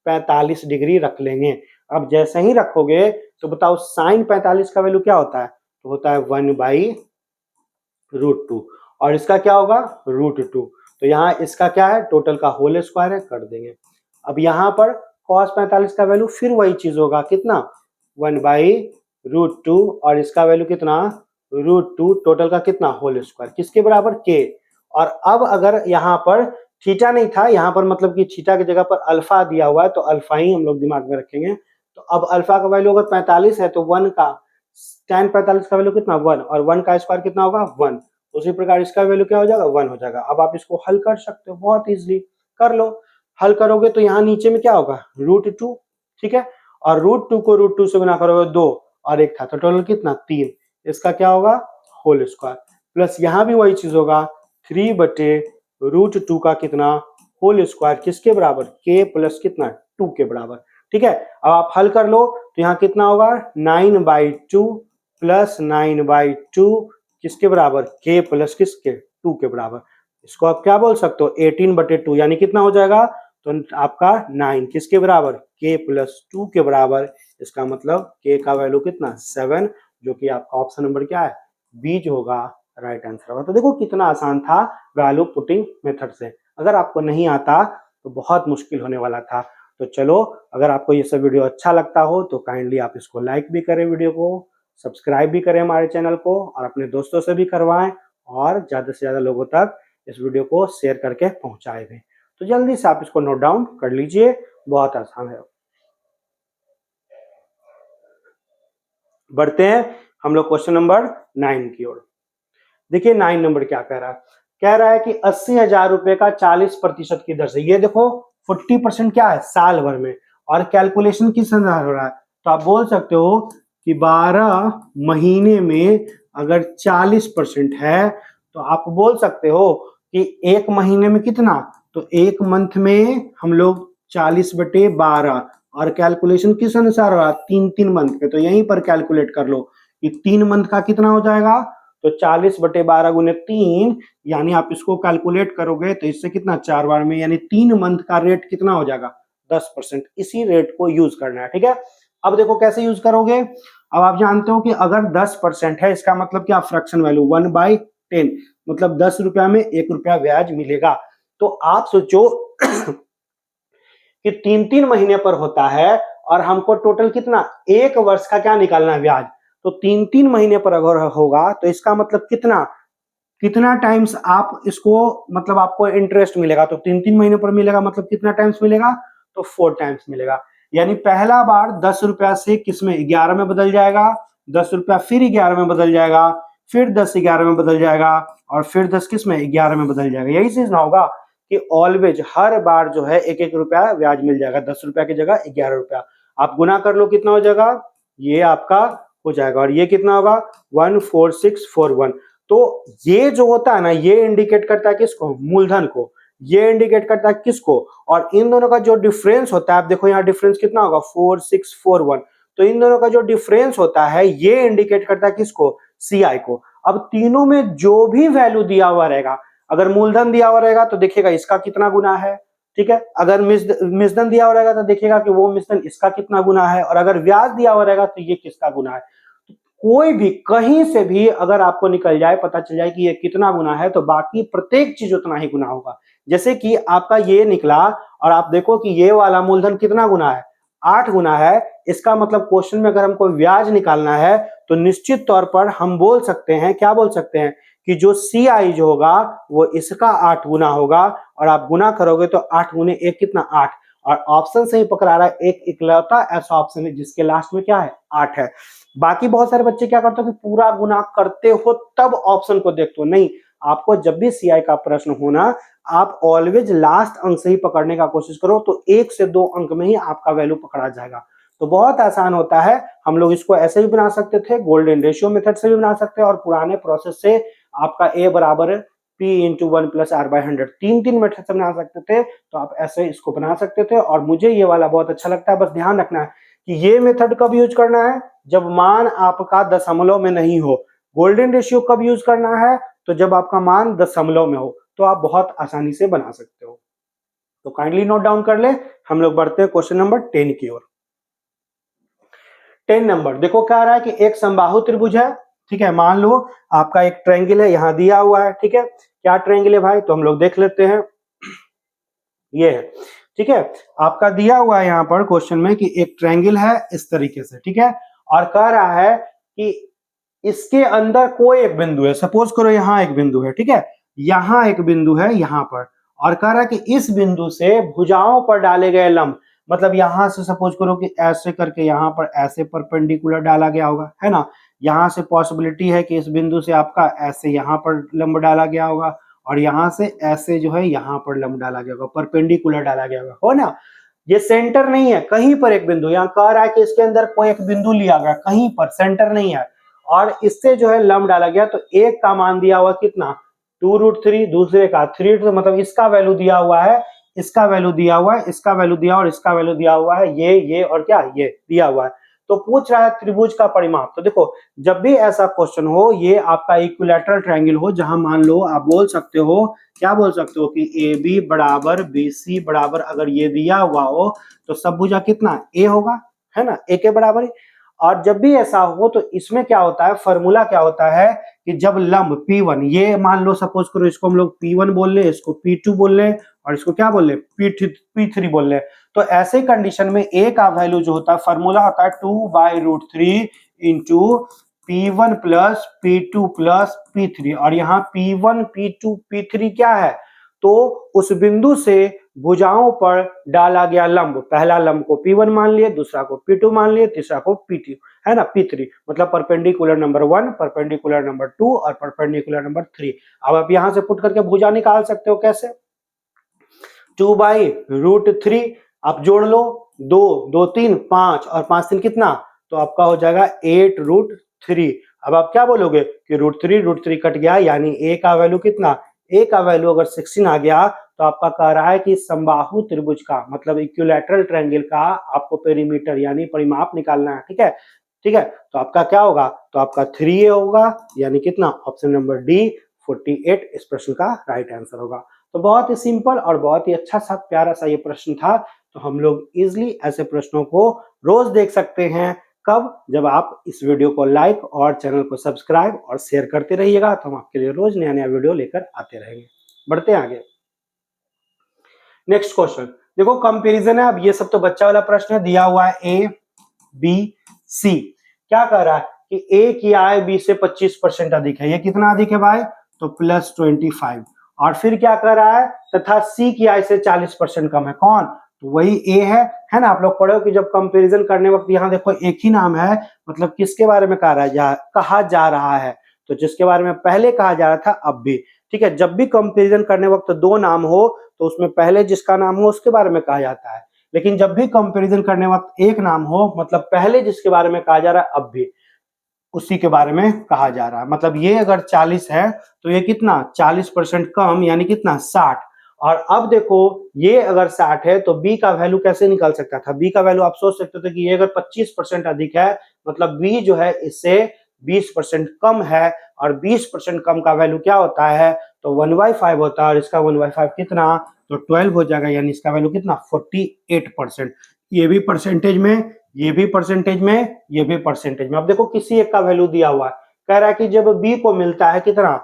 45 डिग्री रख लेंगे। अब जैसे ही रखोगे तो बताओ साइन 45 का वैल्यू क्या होता है, तो होता है 1/√2, और इसका क्या होगा √2। तो यहाँ इसका क्या है टोटल का होल स्क्वायर है, कर देंगे। अब यहाँ पर cos 45 का वैल्यू फिर वही चीज होगा कितना 1/√2, और इसका वैल्यू कितना √2, टोटल का कितना होल स्क्वायर, किसके बराबर k। और अब अगर यहाँ पर थीटा नहीं था, यहाँ पर मतलब कि थीटा की जगह पर अल्फा दिया हुआ है, तो अल्फा ही हम लोग दिमाग में रखेंगे। तो अब अल्फा का वैल्यू अगर 45 है तो 1 का tan 45 का वैल्यू कितना 1, और 1 का स्क्वायर कितना होगा 1। उसी प्रकार इसका वैल्यू क्या हो जाएगा 1 हो जाएगा। अब आप इसको हल कर सकते हो, बहुत इजीली कर लो। हल करोगे तो यहाँ नीचे में क्या होगा √2, ठीक है, और √2 को √2 से गुना करोगे 2 और 1 था, तो टोटल कितना 3, इसका क्या होगा होल स्क्वायर। प्लस यहाँ भी वही चीज होगा 3/√2 का कितना होल स्क्वायर, किसके बराबर k प्लस कितना 2 के बराबर, ठीक है। अब आप हल कर लो तो यहाँ कितना होगा 9/2 प्लस 9/2 किसके बराबर k प्लस किसके 2 के बराबर। इसको आप क्या बोल सकते हो 18/2, यानी कितना हो जाएगा तो आपका 9 किसके बराबर k प्लस 2 के बराबर। इसका मतलब k का वैल्यू कितना 7, जो कि आपका ऑप्शन नंबर क्या है बीज होगा, राइट आंसर होगा। तो देखो कितना आसान था वैल्यू पुटिंग मेथड से, अगर आपको नहीं आता तो बहुत मुश्किल होने वाला था। तो चलो अगर आपको ये सब वीडियो अच्छा लगता हो तो काइंडली आप इसको लाइक भी करें, वीडियो को सब्सक्राइब भी करें हमारे चैनल को, और अपने दोस्तों से भी करवाएं, और ज्यादा से ज्यादा लोगों तक इस वीडियो को शेयर करके पहुंचाए भी। तो जल्दी से आप इसको नोट डाउन कर लीजिए, बहुत आसान है। बढ़ते हैं हम लोग क्वेश्चन नंबर 9 की ओर। देखिए 9 नंबर क्या कह रहा है, कह रहा है कि 80,000 रुपए का 40% की दर से, ये देखो 40% क्या है साल भर में, और कैलकुलेशन किस अंदर हो रहा है, तो आप बोल सकते हो कि 12 महीने में अगर 40% है तो आप बोल सकते हो कि एक महीने में कितना, तो एक मंथ में हम लोग 40/12, और कैलकुलेशन किस अनुसार हो रहा है 3 मंथ पे, तो यहीं पर कैलकुलेट कर लो कि 3 मंथ का कितना हो जाएगा, तो 40/12 गुने 3, यानी आप इसको कैलकुलेट करोगे तो इससे कितना 4 बार में, यानी 3 मंथ का रेट कितना हो जाएगा 10%। इसी रेट को यूज करना है, ठीक है। अब देखो कैसे यूज करोगे, अब आप जानते हो कि अगर 10% है इसका मतलब क्या फ्रैक्शन वैल्यू 1/10, मतलब 10 रुपया में 1 रुपया ब्याज मिलेगा। तो आप सोचो कि 3 महीने पर होता है और हमको टोटल कितना 1 वर्ष का क्या निकालना है ब्याज, तो 3 महीने पर अगर होगा तो इसका मतलब कितना कितना टाइम्स आप इसको मतलब आपको इंटरेस्ट मिलेगा, तो 3 महीने पर मिलेगा मतलब कितना टाइम्स मिलेगा, तो 4 टाइम्स मिलेगा। यानी पहला बार 10 रुपया से किसमें 11 में बदल जाएगा, 10 रुपया फिर 11 में बदल जाएगा, फिर 10 11 में बदल जाएगा, और फिर 10 किसमें 11 में बदल जाएगा। यही चीज ना होगा कि ऑलवेज हर बार जो है 1-1 रुपया ब्याज मिल जाएगा, 10 रुपया की जगह 11 रुपया। आप गुना कर लो कितना हो जाएगा, ये आपका हो जाएगा, और ये कितना होगा 14641। तो ये जो होता है ना ये इंडिकेट करता है किसको मूलधन को, ये इंडिकेट करता है किसको, और इन दोनों का जो डिफरेंस होता है आप देखो यहाँ डिफरेंस कितना होगा 4641, तो इन दोनों का जो डिफरेंस होता है ये इंडिकेट करता है किसको, CI को। अब तीनों में जो भी वैल्यू दिया हुआ रहेगा, अगर मूलधन दिया हुआ रहेगा तो देखिएगा इसका कितना गुना है, ठीक है। अगर मिश्रधन दिया हुआ रहेगा तो देखिएगा कि वो मिश्रधन इसका कितना गुना है, और अगर ब्याज दिया हुआ रहेगा तो ये किसका गुना है। कोई भी कहीं से भी अगर आपको निकल जाए, पता चल जाए कि ये कितना गुना है, तो बाकी प्रत्येक चीज उतना ही गुना होगा। जैसे कि आपका ये निकला और आप देखो कि ये वाला मूलधन कितना गुना है, 8 गुना है। इसका मतलब क्वेश्चन में अगर हमको ब्याज निकालना है तो निश्चित तौर पर हम बोल सकते हैं, क्या बोल सकते हैं कि जो CI जो होगा वो इसका 8 गुना होगा, और आप गुना करोगे तो 8 गुने 1 कितना, 8। और ऑप्शन से ही पकड़ा रहा है, एक इकलौता ऐसा ऑप्शन है जिसके लास्ट में क्या है, 8 है। बाकी बहुत सारे बच्चे क्या करते हो कि पूरा गुना करते हो तब ऑप्शन को देखते हो, नहीं। आपको जब भी CI का प्रश्न होना, आप ऑलवेज लास्ट अंक से ही पकड़ने का कोशिश करो, तो 1 से 2 अंक में ही आपका वैल्यू पकड़ा जाएगा। तो बहुत आसान होता है। हम लोग इसको ऐसे भी बना सकते थे, गोल्डन रेशियो मेथड से भी बना सकते हैं, और पुराने प्रोसेस से आपका A बराबर P इंटू 1 प्लस R/100 तीन मेथड से बना सकते थे। तो आप ऐसे इसको बना सकते थे, और मुझे ये वाला बहुत अच्छा लगता है। बस ध्यान रखना है कि ये मेथड कब यूज करना है, जब मान आपका दशमलव में नहीं हो। गोल्डन रेशियो कब यूज करना है, तो जब आपका मान दशमलव में हो। तो आप बहुत आसानी से बना सकते हो। तो काइंडली नोट डाउन कर ले। हम लोग बढ़ते हैं क्वेश्चन नंबर 10 की ओर। 10 नंबर देखो क्या आ रहा है कि एक समबाहु त्रिभुज है, ठीक है। मान लो आपका एक ट्रायंगल है, यहां दिया हुआ है, ठीक है। क्या ट्रायंगल है भाई, तो हम लोग देख लेते हैं। ये है, ठीक है। आपका दिया हुआ है यहाँ पर क्वेश्चन में कि एक ट्रायंगल है इस तरीके से, ठीक है। और कह रहा है कि इसके अंदर कोई एक बिंदु है, सपोज करो यहाँ एक बिंदु है, ठीक है। यहाँ एक बिंदु है यहाँ पर, और कह रहा है कि इस बिंदु से भुजाओं पर डाले गए लंब, मतलब यहां से सपोज करो कि ऐसे करके यहाँ पर ऐसे परपेंडिकुलर डाला गया होगा, है ना। यहाँ से पॉसिबिलिटी है कि इस बिंदु से आपका ऐसे यहाँ पर लंब डाला गया होगा, और यहाँ से ऐसे जो है यहाँ पर लंब डाला गया होगा, परपेंडिकुलर डाला गया होगा, हो ना। ये सेंटर नहीं है, कहीं पर एक बिंदु, यहाँ कह रहा है कि इसके अंदर कोई एक बिंदु लिया गया, कहीं पर सेंटर नहीं है, और इससे जो है लंब डाला गया। तो एक का मान दिया हुआ कितना, 2√3, दूसरे का 3, तो मतलब इसका वैल्यू दिया हुआ है, इसका वैल्यू दिया हुआ है, इसका वैल्यू दिया और इसका वैल्यू दिया हुआ है, ये और क्या, ये दिया हुआ है। तो पूछ रहा है त्रिभुज का परिमाप। तो देखो जब भी ऐसा क्वेश्चन हो, ये आपका इक्विलैटरल ट्रायंगल हो, जहां मान लो आप बोल सकते हो, क्या बोल सकते हो कि AB बराबर BC बराबर, अगर ये दिया हुआ हो तो सब भुजा कितना A होगा, है ना, A के बराबर ही। और जब भी ऐसा हो तो इसमें क्या होता है, फॉर्मूला क्या होता है कि जब लंब P1, ये मान लो सपोज करो इसको हम लोग P1 बोल ले, इसको P2 बोल ले, और इसको क्या बोल ले, P3 बोल ले। तो ऐसे कंडीशन में A का वैल्यू जो होता है, फॉर्मूला होता है 2/√3 into P1 plus P2 plus P3, और यहाँ P1 P2 P3 क्या है, तो उस बिंदु से भुजाओं पर डाला गया लंब, पहला लंब को P1 मान लिए, दूसरा को P2 मान लिए, तीसरा को P2, है ना, P3, मतलब परपेंडिकुलर नंबर 1, परपेंडिकुलर नंबर 2 और परपेंडिकुलर नंबर 3। अब आप यहां से पुट करके भुजा निकाल सकते हो, कैसे, 2/√3 आप जोड़ लो, 2 2 3 5 और 5 3 कितना, तो आपका हो जाएगा 8√3। अब आप क्या बोलोगे कि √3 कट गया, यानी A का वैल्यू कितना, A का वैल्यू अगर 16 आ गया, तो आपका कह रहा है कि समबाहु त्रिभुज का, मतलब इक्विलैटरल ट्रायंगल का आपको पेरीमीटर यानी परिमाप निकालना है, ठीक है। ठीक है, तो आपका क्या होगा, तो आपका 3A होगा, यानी कितना, ऑप्शन नंबर डी 48 इस प्रश्न का राइट आंसर होगा। तो बहुत ही सिंपल और बहुत ही अच्छा सा प्यारा सा ये प्रश्न था। तो हम लोग इजिली ऐसे प्रश्नों को रोज देख सकते हैं। कब, जब आप इस वीडियो को लाइक और चैनल को सब्सक्राइब और शेयर करते रहिएगा, तो हम आपके लिए रोज नया नया वीडियो लेकर आते रहेंगे। बढ़ते हैं आगे। नेक्स्ट क्वेश्चन देखो, कंपैरिजन है। अब ये सब तो बच्चा वाला प्रश्न है, दिया हुआ है A B C। क्या कह रहा है कि A की आय B से 25% अधिक है। ये कितना अधिक है भाई, तो +25। और फिर क्या कह रहा है, तथा C की आय से 40% कम है। कौन, तो वही A है ना। आप लोग पढ़ो कि जब कंपैरिजन करने वक्त यहाँ देखो एक ही नाम है, मतलब किसके बारे में कहा जा रहा है, तो जिसके बारे में पहले कहा जा रहा था अब भी, ठीक है। जब भी कंपैरिजन करने वक्त दो नाम हो तो उसमें पहले जिसका नाम हो उसके बारे में कहा जाता है, लेकिन जब भी कंपैरिजन करने वक्त एक नाम हो, मतलब पहले जिसके बारे में कहा जा रहा है अब भी उसी के बारे में कहा जा रहा है। मतलब ये अगर 40 है तो ये कितना 40% कम, यानी कितना 60, और अब देखो ये अगर 60 है तो बी का वैल्यू कैसे निकल सकता था? बी का वैल्यू आप सोच सकते थे कि ये अगर 25% अधिक है मतलब बी जो है इससे 20% कम है, और 20% कम का वैल्यू क्या होता है? तो 1/5 होता है, और इसका 1/5 कितना? तो 12 हो जाएगा, यानी इसका वैल्यू कितना? 48%। ये भी परसेंटेज में, ये भी परसेंटेज में, ये भी परसेंटेज में। अब देखो किसी एक का वैल्यू दिया हुआ है, कह रहा है कि जब बी को मिलता है कितना?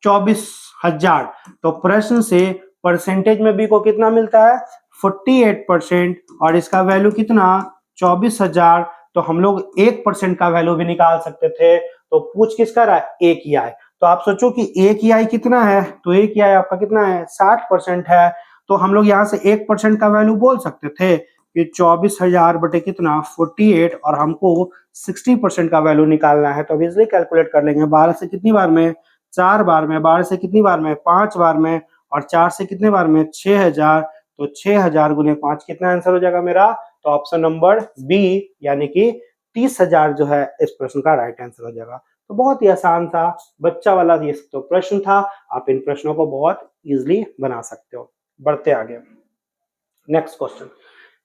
24,000, तो प्रश्न से परसेंटेज में बी को कितना मिलता है? 48%, और इसका वैल्यू कितना? 24,000। तो हम लोग 1% का वैल्यू भी निकाल सकते थे। तो पूछ किसका रहा है? ए की आई। तो आप सोचो कि ए की आई कितना है? तो ए की आई आपका कितना है? 60% है। तो हम लोग यहाँ से 1% का वैल्यू बोल सकते थे कि 24,000 बटे कितना? 48, और हमको 60% का वैल्यू निकालना है। तो अब इजिली कैलकुलेट कर लेंगे। 12 से कितनी बार में? 4 बार में। 12 से कितनी बार में? 5 बार में। और 4 से कितने बार में? 6,000। तो 6,000 गुने 5 कितना आंसर हो जाएगा मेरा? तो ऑप्शन नंबर बी यानी कि 30,000 जो है इस प्रश्न का राइट आंसर हो जाएगा। तो बहुत ही आसान सा बच्चा वाला ये तो प्रश्न था। आप इन प्रश्नों को बहुत इजिली बना सकते हो। बढ़ते आगे। Next question.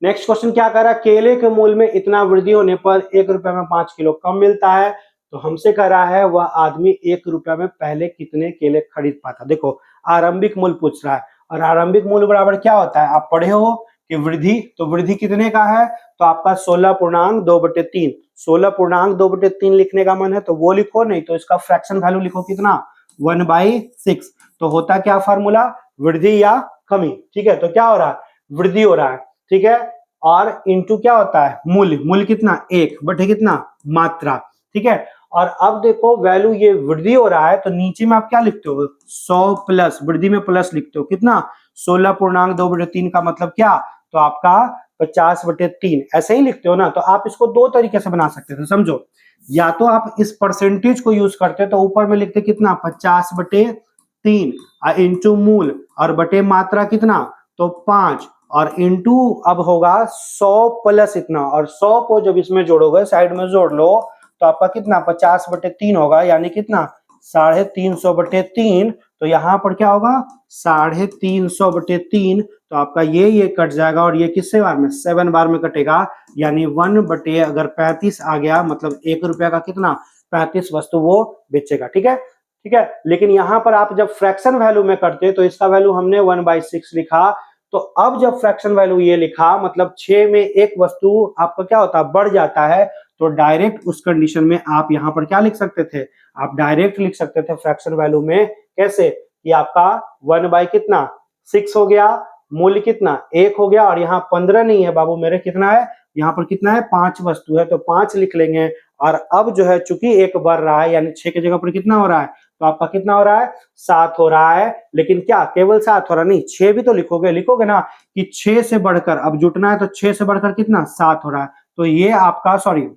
नेक्स्ट क्वेश्चन क्या कह रहा है? केले के मूल्य में इतना वृद्धि होने पर 1 रुपए में 5 किलो कम मिलता है। तो हमसे कह रहा है वह आदमी 1 रुपए में पहले कितने केले खरीद पाता? देखो आरंभिक मूल्य पूछ रहा है, और आरंभिक मूल्य बराबर क्या होता है? आप पढ़े हो कि वृद्धि, तो वृद्धि कितने का है? तो आपका 16.2/3। 16.2/3 लिखने का मन है तो वो लिखो, नहीं तो इसका फ्रैक्शन वैल्यू लिखो कितना? 1/6। तो होता क्या फॉर्मूला? वृद्धि या कमी। ठीक है, तो क्या हो रहा है? वृद्धि हो रहा है। ठीक है, और इंटू क्या होता है? मूल्य। मूल्य कितना? 1 बटे कितना? मात्रा। ठीक है, और अब देखो वैल्यू ये वृद्धि हो रहा है तो नीचे में आप क्या लिखते हो? 100 प्लस, वृद्धि में प्लस लिखते हो कितना? 16.2/3 का मतलब क्या? तो आपका 50/3 ऐसे ही लिखते हो ना। तो आप इसको दो तरीके से बना सकते थे, समझो। या तो आप इस परसेंटेज को यूज करते तो ऊपर में लिखते कितना? 50/3 इंटू मूल, और बटे मात्रा कितना? तो 5, और इंटू अब होगा 100 प्लस इतना, और 100 को जब इसमें जोड़ोगे साइड में जोड़ लो तो आपका कितना? 50/3 होगा, यानी कितना? 350/3। तो यहाँ पर क्या होगा? 350/3। तो आपका ये कट जाएगा, और ये किससे बार में? 7 बार में कटेगा, यानी 1 बटे अगर 35 आ गया, मतलब 1 रुपया का कितना? 35 वस्तु वो बेचेगा। ठीक है, ठीक है। लेकिन यहाँ पर आप जब फ्रैक्शन वैल्यू में करते तो इसका वैल्यू हमने 1/6 लिखा। तो अब जब फ्रैक्शन वैल्यू ये लिखा, मतलब 6 में एक वस्तु आपका क्या होता है? बढ़ जाता है। तो डायरेक्ट उस कंडीशन में आप यहाँ पर क्या लिख सकते थे? आप डायरेक्ट लिख सकते थे फ्रैक्शन वैल्यू में। कैसे? कि आपका 1/6 हो गया, मूल्य कितना? 1 हो गया, और यहाँ 15 नहीं है बाबू मेरे, कितना है? यहाँ पर कितना है? 5 वस्तु है, तो 5 लिख लेंगे। और अब जो है चूंकि 1 बढ़ रहा है, यानी 6 की जगह पर कितना हो रहा है? तो आपका कितना हो रहा है? 7 हो रहा है। लेकिन क्या केवल 7 हो रहा नहीं, 6 भी तो लिखोगे, लिखोगे ना कि 6 से बढ़कर अब जुटना है, तो 6 से बढ़कर कितना? 7 हो रहा है। तो ये आपका सॉरी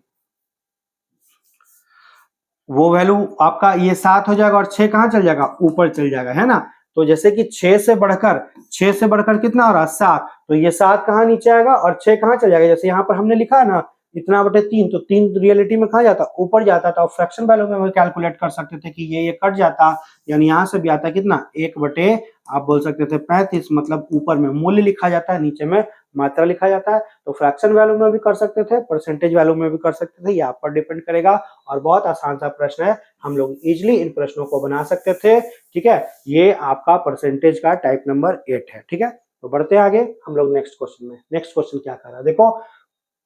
वो वैल्यू आपका ये 7 हो जाएगा, और 6 कहां चल जाएगा? ऊपर चल जाएगा, है ना। तो जैसे कि 6 से बढ़कर कितना हो रहा है? 7। तो ये 7 कहां नीचे आएगा, और 6 कहां चल जाएगा? जैसे यहाँ पर हमने लिखा है ना इतना बटे 3, तो 3 रियलिटी में कहा जाता? ऊपर जाता था। फ्रैक्शन वैल्यू में हम कैलकुलेट कर सकते थे कि ये कट जाता, यानी यहाँ से भी आता कितना? 1 बटे आप बोल सकते थे 35, मतलब ऊपर में मूल्य लिखा जाता है, नीचे में मात्रा लिखा जाता है। तो फ्रैक्शन वैल्यू में भी कर सकते थे, परसेंटेज वैल्यू में भी कर सकते थे, ये आप पर डिपेंड करेगा। और बहुत आसान सा प्रश्न है, हम लोग इजिली इन प्रश्नों को बना सकते थे। ठीक है, ये आपका परसेंटेज का टाइप नंबर 8 है। ठीक है, तो बढ़ते हैं आगे हम लोग नेक्स्ट क्वेश्चन में। नेक्स्ट क्वेश्चन क्या कर रहा है? देखो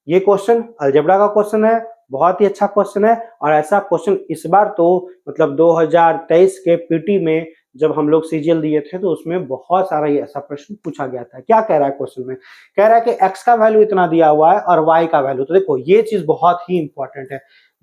ये क्वेश्चन अलजेब्रा का क्वेश्चन है, बहुत ही अच्छा क्वेश्चन है। और ऐसा क्वेश्चन इस बार तो मतलब 2023 के पीटी में जब हम लोग सीजीएल दिए थे तो उसमें बहुत सारा ये ऐसा प्रश्न पूछा गया था। क्या कह रहा है क्वेश्चन में? कह रहा है कि x का वैल्यू इतना दिया हुआ है और y का वैल्यू। तो देखो ये चीज बहुत ही इंपॉर्टेंट है।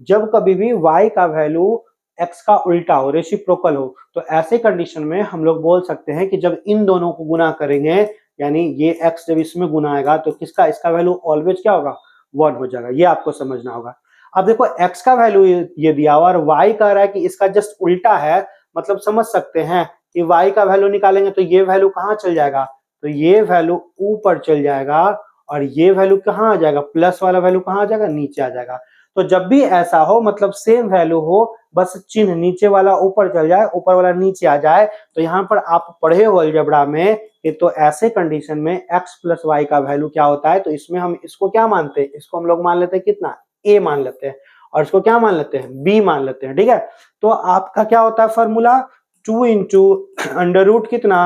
जब कभी भी y का वैल्यू x का उल्टा हो, रेसिप्रोकल हो, तो ऐसे कंडीशन में हम लोग बोल सकते हैं कि जब इन दोनों को गुना करेंगे, यानी ये x जब इसमें गुना आएगा तो किसका? इसका वैल्यू ऑलवेज क्या होगा? 1 हो जाएगा। ये आपको समझना होगा। अब देखो x का वैल्यू ये दिया हुआ, और y कह रहा है कि इसका जस्ट उल्टा है। मतलब समझ सकते हैं कि y का वैल्यू निकालेंगे तो ये वैल्यू कहां चल जाएगा? तो ये वैल्यू ऊपर चल जाएगा, और ये वैल्यू कहां आ जाएगा? प्लस वाला वैल्यू कहां आ जाएगा? नीचे आ जाएगा। तो जब भी ऐसा हो मतलब सेम वैल्यू हो, बस चिन्ह नीचे वाला ऊपर चल जाए, ऊपर वाला नीचे आ जाए, तो यहाँ पर आप पढ़े हो अलजेब्रा में कि तो ऐसे कंडीशन में x प्लस वाई का वैल्यू क्या होता है, तो इसमें हम इसको क्या मानते हैं, इसको हम लोग मान लेते हैं कितना, a मान लेते हैं, और इसको क्या मान लेते हैं, b मान लेते हैं, ठीक है। तो आपका क्या होता है फॉर्मूला, 2 इंटू अंडर रूट कितना,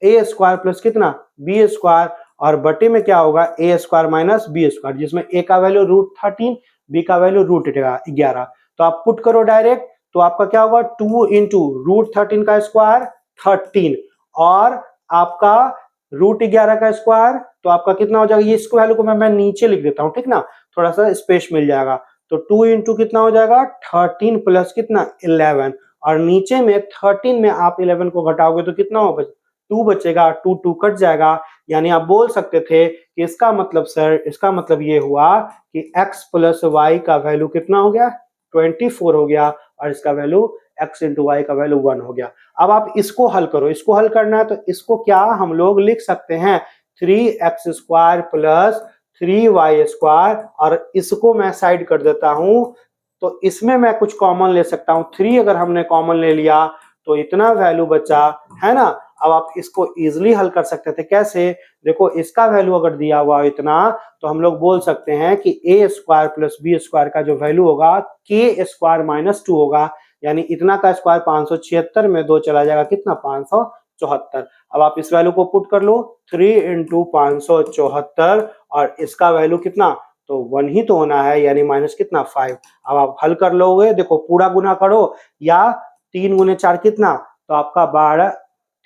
a स्क्वायर प्लस कितना b स्क्वायर, और बटे में क्या होगा a square minus b square, जिसमें a का वैल्यू √13, b का वैल्यू √11। तो आप पुट करो डायरेक्ट, तो आपका क्या होगा 2 इंटू √13 का स्क्वायर 13, और आपका √11 का स्क्वायर, तो आपका कितना हो जाएगा, ये इसको वैल्यू को मैं नीचे लिख देता हूँ, ठीक ना, थोड़ा सा स्पेस मिल जाएगा। तो 2 इंटू कितना हो जाएगा 13 प्लस कितना 11, और नीचे में 13 में आप 11 को घटाओगे तो कितना होगा, 2 बचेगा, 2 2 कट जाएगा, यानी आप बोल सकते थे कि इसका मतलब सर, इसका मतलब ये हुआ कि x प्लस वाई का वैल्यू कितना हो गया 24 हो गया, और इसका वैल्यू x इंटू वाई का वैल्यू 1 हो गया। अब आप इसको हल करो, इसको हल करना है तो इसको क्या हम लोग लिख सकते हैं 3x square plus 3y square, और इसको मैं साइड कर देता हूं, तो इसमें मैं कुछ कॉमन ले सकता हूं, 3 अगर हमने कॉमन ले लिया तो इतना वैल्यू बचा, है ना। अब आप इसको इजिली हल कर सकते थे, कैसे, देखो इसका वैल्यू अगर दिया हुआ इतना, तो हम लोग बोल सकते हैं कि a square plus b square का जो वैल्यू होगा k स्क्वायर माइनस 2 होगा, यानी इतना का स्क्वायर 576 में 2 चला जाएगा कितना 574। अब आप इस वैल्यू को पुट कर लो, 3 इंटू 574, और इसका वैल्यू कितना, तो 1 ही तो होना है, यानी माइनस कितना 5। अब आप हल कर लोगे, देखो पूरा गुना करो, या 3 गुने 4 कितना, तो आपका 12,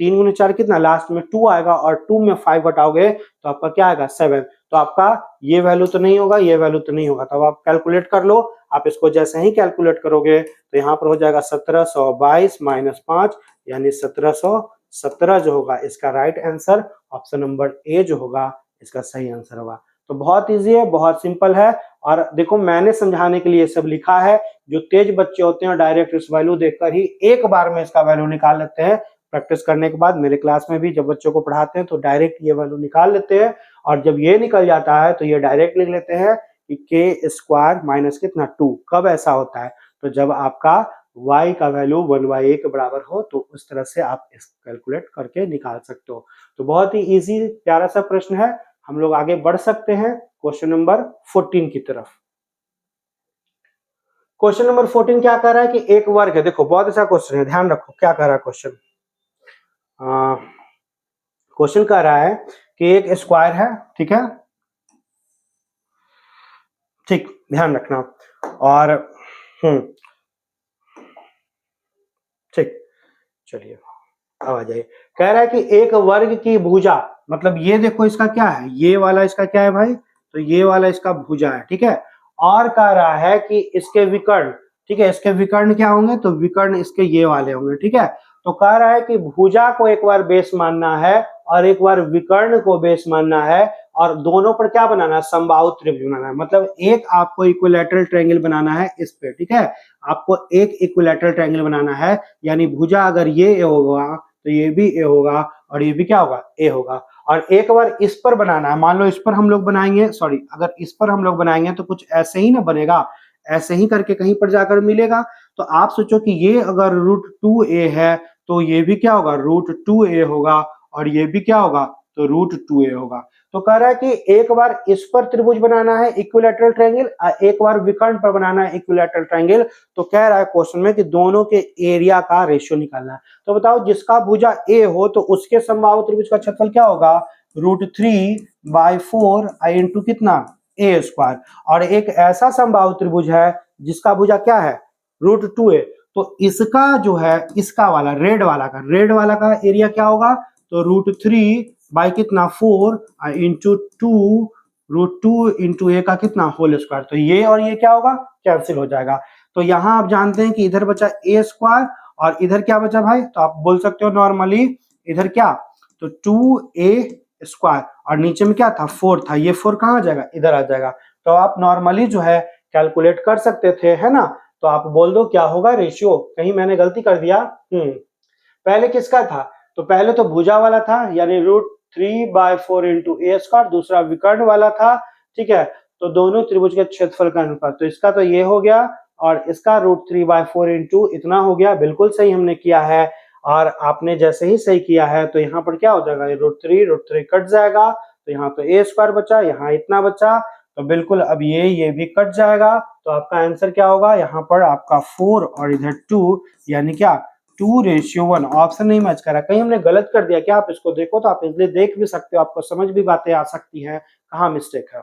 3 गुने 4 कितना, लास्ट में 2 आएगा, और 2 में 5 घटाओगे तो आपका क्या आएगा 7। तो आपका ये वैल्यू तो नहीं होगा, ये वैल्यू तो नहीं होगा, तो अब आप कैलकुलेट कर लो। आप इसको जैसे ही कैलकुलेट करोगे तो यहाँ पर हो जाएगा 1722 माइनस 5, यानी 1717 जो होगा इसका right answer, option number A जो होगा इसका सही आंसर होगा। तो बहुत इजी है, बहुत सिंपल है, और देखो मैंने समझाने के लिए सब लिखा है, जो तेज बच्चे होते हैं डायरेक्ट इस वैल्यू देखकर ही एक बार में इसका वैल्यू निकाल लेते हैं। प्रैक्टिस करने के बाद मेरे क्लास में भी जब बच्चों को पढ़ाते हैं तो डायरेक्ट ये वैल्यू निकाल लेते हैं, और जब ये निकल जाता है तो ये डायरेक्ट लिख लेते हैं कि के स्क्वायर माइनस कितना 2। कब ऐसा होता है, तो जब आपका y का वैल्यू 1/a के बराबर हो, तो उस तरह से आप इस कैलकुलेट करके निकाल सकते हो। तो बहुत ही इजी प्यारा सा प्रश्न है, हम लोग आगे बढ़ सकते हैं क्वेश्चन नंबर 14 की तरफ। क्वेश्चन नंबर 14 क्या कह रहा है कि एक वर्ग है, देखो बहुत अच्छा क्वेश्चन है, ध्यान रखो क्या कह रहा है क्वेश्चन। क्वेश्चन कह रहा है कि एक स्क्वायर है, ठीक है, ठीक ध्यान रखना, और ठीक, चलिए अब आ जाइए। कह रहा है कि एक वर्ग की भुजा, मतलब ये देखो इसका क्या है, ये वाला इसका क्या है भाई, तो ये वाला इसका भुजा है, ठीक है, और कह रहा है कि इसके विकर्ण, ठीक है, इसके विकर्ण क्या होंगे, तो विकर्ण इसके ये वाले होंगे, ठीक है। तो कह रहा है कि भुजा को एक बार बेस मानना है और एक बार विकर्ण को बेस मानना है, और दोनों पर क्या बनाना है, समबाहु त्रिभुज बनाना है। मतलब एक आपको इक्विलैटरल ट्रायंगल बनाना है इस पे, ठीक है, आपको एक इक्विलैटरल ट्रायंगल बनाना है, यानी भुजा अगर ये ए होगा तो ये भी ए होगा, और ये भी क्या होगा ए होगा। और एक बार इस पर बनाना है, मान लो इस पर हम लोग बनाएंगे, सॉरी अगर इस पर हम लोग बनाएंगे तो कुछ ऐसे ही ना बनेगा, ऐसे ही करके कहीं पर जाकर मिलेगा। तो आप सोचो कि ये अगर √2a है तो ये भी क्या होगा √2a होगा, और ये भी क्या होगा तो √2a होगा। तो कह रहा है कि एक बार इस पर त्रिभुज बनाना है इक्विलैटरल ट्रायंगल, एक बार विकर्ण पर बनाना है इक्विलैटरल ट्रायंगल। तो कह रहा है क्वेश्चन में कि दोनों के एरिया का रेशियो निकालना है। तो बताओ जिसका भुजा ए हो तो उसके समबाहु त्रिभुज का क्षेत्रफल क्या होगा, √3/4 इंटू कितना a स्क्वायर, और एक ऐसा समबाहु त्रिभुज है जिसका भुजा क्या है √2a, तो इसका जो है इसका वाला रेड वाला का एरिया क्या होगा, तो √3 कितना 4 इंटू 2 √2 इंटू ए का कितना होल स्क्वायर, तो ये और ये क्या होगा कैंसिल हो जाएगा। तो यहां आप जानते हैं कि इधर बचा ए स्क्वायर और इधर क्या बचा भाई, तो आप बोल सकते हो नॉर्मली इधर क्या, तो 2a स्क्वायर, और नीचे में क्या था 4 था, ये 4 कहां आ जाएगा इधर आ जाएगा। तो आप नॉर्मली जो है कैलकुलेट कर सकते थे, है ना। तो आप बोल दो क्या होगा रेशियो, कहीं मैंने गलती कर दिया। पहले किसका था, तो पहले तो भुजा वाला था यानी √3/4 इंटू ए स्क्वायर, दूसरा विकर्ण वाला था, ठीक है। तो दोनों त्रिभुज के क्षेत्रफल का अनुपात, तो इसका तो ये हो गया और इसका √3/4 इंटू इतना हो गया। बिल्कुल सही हमने किया है और आपने जैसे ही सही किया है तो यहाँ पर क्या हो जाएगा, √3 कट जाएगा, तो यहाँ तो a स्क्वायर बचा, यहाँ इतना बचा, तो बिल्कुल अब ये भी कट जाएगा, तो आपका आंसर क्या होगा, यहाँ पर आपका 4 और इधर 2, यानी क्या 2:1। ऑप्शन नहीं मैच करा, कहीं हमने गलत कर दिया क्या, आप इसको देखो तो आप इसलिए देख भी सकते हो, आपको समझ भी बातें आ सकती हैं कहाँ मिस्टेक है।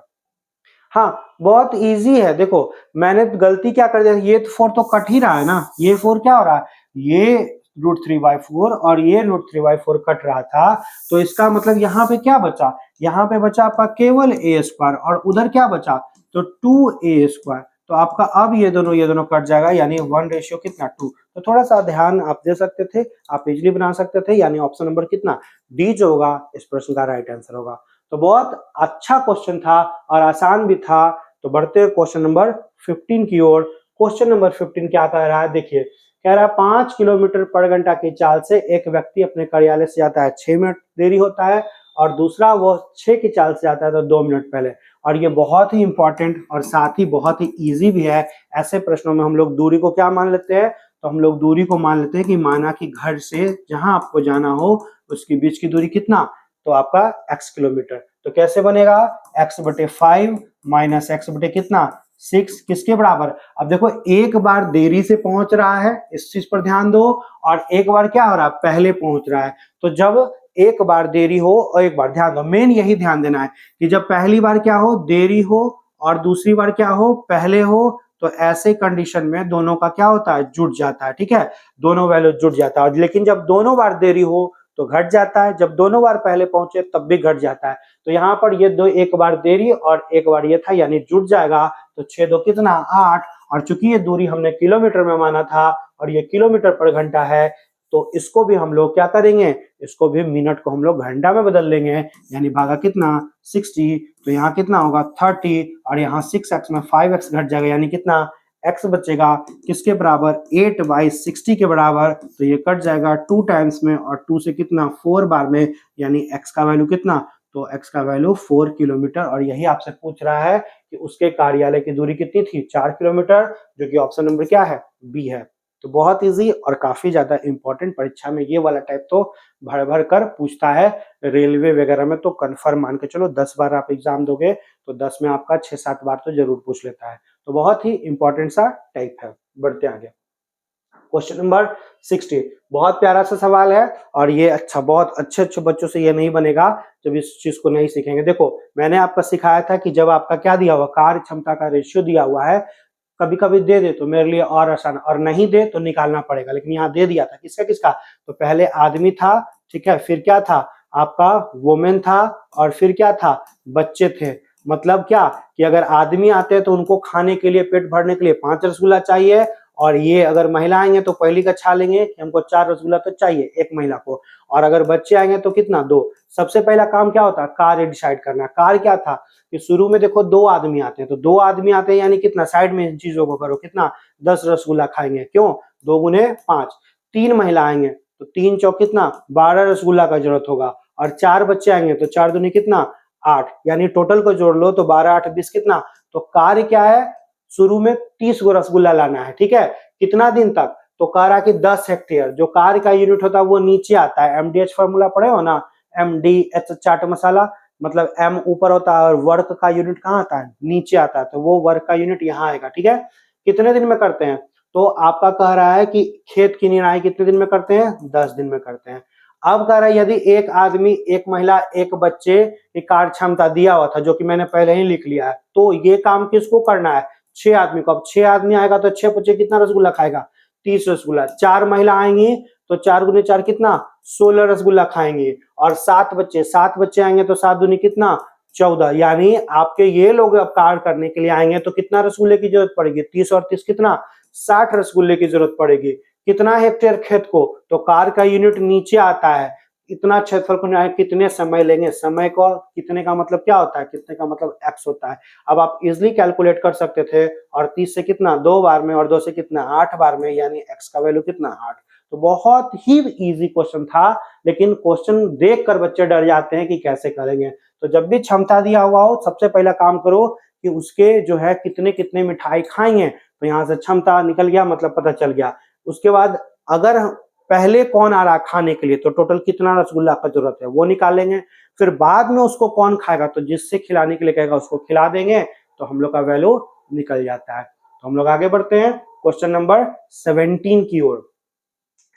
हाँ, बहुत इजी है, देखो मैंने गलती क्या कर दिया, ये तो 4 तो कट ही रहा है ना, ये 4 क्या हो रहा है, ये √3/4 और ये √3/4 कट रहा था, तो इसका मतलब यहाँ पे क्या बचा, यहाँ पे बचा आपका केवल a स्क्वायर और उधर क्या बचा, तो 2a स्क्वायर, तो आपका अब ये दोनों कट जाएगा, यानी 1 कितना 2। तो थोड़ा सा ध्यान आप दे सकते थे, आप इजिली बना सकते थे, यानी ऑप्शन नंबर कितना डी जो होगा इस प्रश्न का राइट आंसर होगा। तो बहुत अच्छा क्वेश्चन था और आसान भी था। तो बढ़ते हैं क्वेश्चन नंबर 15 की ओर। क्वेश्चन नंबर 15 क्या कह रहा है, देखिए कह रहा है 5 किलोमीटर पर घंटा की चाल से एक व्यक्ति अपने कार्यालय से जाता है, 6 मिनट देरी होता है, और दूसरा वो 6 की चाल से जाता है तो 2 मिनट पहले। और ये बहुत ही इंपॉर्टेंट और साथ ही बहुत ही इजी भी है। ऐसे प्रश्नों में हम लोग दूरी को क्या मान लेते हैं, तो हम लोग दूरी को मान लेते हैं कि माना कि घर से जहां आपको जाना हो उसके बीच की दूरी कितना, तो आपका x किलोमीटर। तो कैसे बनेगा, x/5 माइनस x बटे कितना 6 किसके बराबर। अब देखो एक बार देरी से पहुंच रहा है, इस चीज पर ध्यान दो, और एक बार क्या हो रहा है, पहले पहुंच रहा है। तो जब एक बार देरी हो और एक बार, ध्यान दो मेन यही ध्यान देना है कि जब पहली बार क्या हो देरी हो और दूसरी बार क्या हो पहले हो, तो ऐसे कंडीशन में दोनों का क्या होता है, जुड़ जाता है, ठीक है, दोनों वैल्यू जुड़ जाता है। लेकिन जब दोनों बार देरी हो तो घट जाता है, जब दोनों बार पहले पहुंचे तब भी घट जाता है। तो यहाँ पर ये दो, एक बार देरी और एक बार ये था, यानी जुड़ जाएगा, तो 6 2 कितना 8। और चूंकि ये दूरी हमने किलोमीटर में माना था और ये किलोमीटर पर घंटा है, तो इसको भी हम लोग क्या करेंगे, इसको भी मिनट को हम लोग घंटा में बदल लेंगे, यानी भागा कितना 60, तो यहाँ कितना होगा 30, और यहाँ 6x में 5x घट जाएगा, यानी कितना x बचेगा किसके बराबर 8/60 के बराबर। तो ये कट जाएगा 2 टाइम्स में और 2 से कितना 4 बार में, यानी x का वैल्यू कितना, तो x का वैल्यू 4 किलोमीटर। और यही आपसे पूछ रहा है कि उसके कार्यालय की दूरी कितनी थी, 4 किलोमीटर, जो कि ऑप्शन नंबर क्या है, बी है। तो बहुत इजी और काफी ज्यादा इंपॉर्टेंट, परीक्षा में ये वाला टाइप तो भर भर कर पूछता है। रेलवे वगैरह में तो कन्फर्म मान के चलो 10 बार आप एग्जाम दोगे तो 10 में आपका 6-7 बार तो जरूर पूछ लेता है। तो बहुत ही इंपॉर्टेंट सा टाइप है। बढ़ते आगे, क्वेश्चन नंबर 60, बहुत प्यारा सा सवाल है और ये अच्छा, बहुत अच्छे बच्चों से ये नहीं बनेगा जब इस चीज को नहीं सीखेंगे। देखो मैंने आपको सिखाया था कि जब आपका क्या दिया हुआ, कार्य क्षमता का रेशियो दिया हुआ है, कभी कभी दे दे तो मेरे लिए और आसान, और नहीं दे तो निकालना पड़ेगा, लेकिन यहाँ दे दिया था किसका किसका, तो पहले आदमी था, ठीक है, फिर क्या था आपका वुमेन था, और फिर क्या था बच्चे थे। मतलब क्या कि अगर आदमी आते हैं तो उनको खाने के लिए, पेट भरने के लिए 5 रसगुल्ला चाहिए, और ये अगर महिला आएंगे तो पहली कक्षा लेंगे कि हमको 4 रसगुल्ला तो चाहिए एक महिला को, और अगर बच्चे आएंगे तो कितना 2। सबसे पहला काम क्या होता है, कार्य डिसाइड करना। कार्य क्या था कि शुरू में देखो 2 आदमी आते हैं, तो 2 आदमी आते हैं यानी कितना, साइड में इन चीजों को करो, कितना 10 रसगुल्ला खाएंगे, क्यों 2 गुने 5। 3 महिला आएंगे तो 3 चौक कितना 12 रसगुल्ला का जरूरत होगा, और 4 बच्चे आएंगे तो 4 दूनी कितना 8, यानी टोटल को जोड़ लो तो 12 8 20 कितना। तो कार्य क्या है, शुरू में 30 गो रसगुल्ला लाना है, ठीक है, कितना दिन तक, तो कह रहा कि 10 हेक्टेयर। जो कार्य का यूनिट होता है वो नीचे आता है, एमडीएच फॉर्मूला पढ़े हो ना, एमडीएच चाट मसाला, मतलब एम ऊपर होता है और वर्क का यूनिट कहाँ आता है, नीचे आता है, तो वो वर्क का यूनिट यहाँ आएगा, ठीक है। कितने दिन में करते हैं, तो आपका कह रहा है कि खेत की निराई कितने दिन में करते हैं, 10 दिन में करते हैं। अब कह रहा है यदि एक आदमी, एक महिला, एक बच्चे की कार्य क्षमता दिया हुआ था, जो कि मैंने पहले ही लिख लिया है, तो ये काम किसको करना है, 6 आदमी को। अब 6 आदमी आएगा तो 6 बच्चे कितना रसगुल्ला खाएगा, 30 रसगुल्ला। 4 महिला आएंगी तो 4 गुने 4 कितना 16 रसगुल्ला खाएंगे, और 7 बच्चे आएंगे तो 7 दूनी कितना 14, यानी आपके ये लोग अब कार्य करने के लिए आएंगे तो कितना रसगुल्ले की जरूरत पड़ेगी, 30 और 30 कितना 60 रसगुल्ले की जरूरत पड़ेगी। कितना हेक्टेयर खेत को, तो कार्य का यूनिट नीचे आता है, इतना क्षेत्रफल को कितने समय लेंगे, समय को कितने का मतलब क्या होता है, कितने का मतलब x होता है। अब आप इजिली कैलकुलेट कर सकते थे, और 30 से कितना 2 बार में और 2 से कितना 8 बार में, यानी x का वैल्यू कितना 8। तो बहुत ही इजी क्वेश्चन था, लेकिन क्वेश्चन देखकर बच्चे डर जाते हैं कि कैसे करेंगे। तो जब भी क्षमता दिया हुआ हो सबसे पहला काम करो कि उसके जो है कितने कितने मिठाई खाई हैं, तो यहाँ से क्षमता निकल गया, मतलब पता चल गया। उसके बाद अगर पहले कौन आ रहा है खाने के लिए, तो टोटल कितना रसगुल्ला का जरूरत है वो निकालेंगे। फिर बाद में उसको कौन खाएगा, तो जिससे खिलाने के लिए कहेगा उसको खिला देंगे, तो हम लोग का वैल्यू निकल जाता है। तो हम लोग आगे बढ़ते हैं क्वेश्चन नंबर 17 की ओर।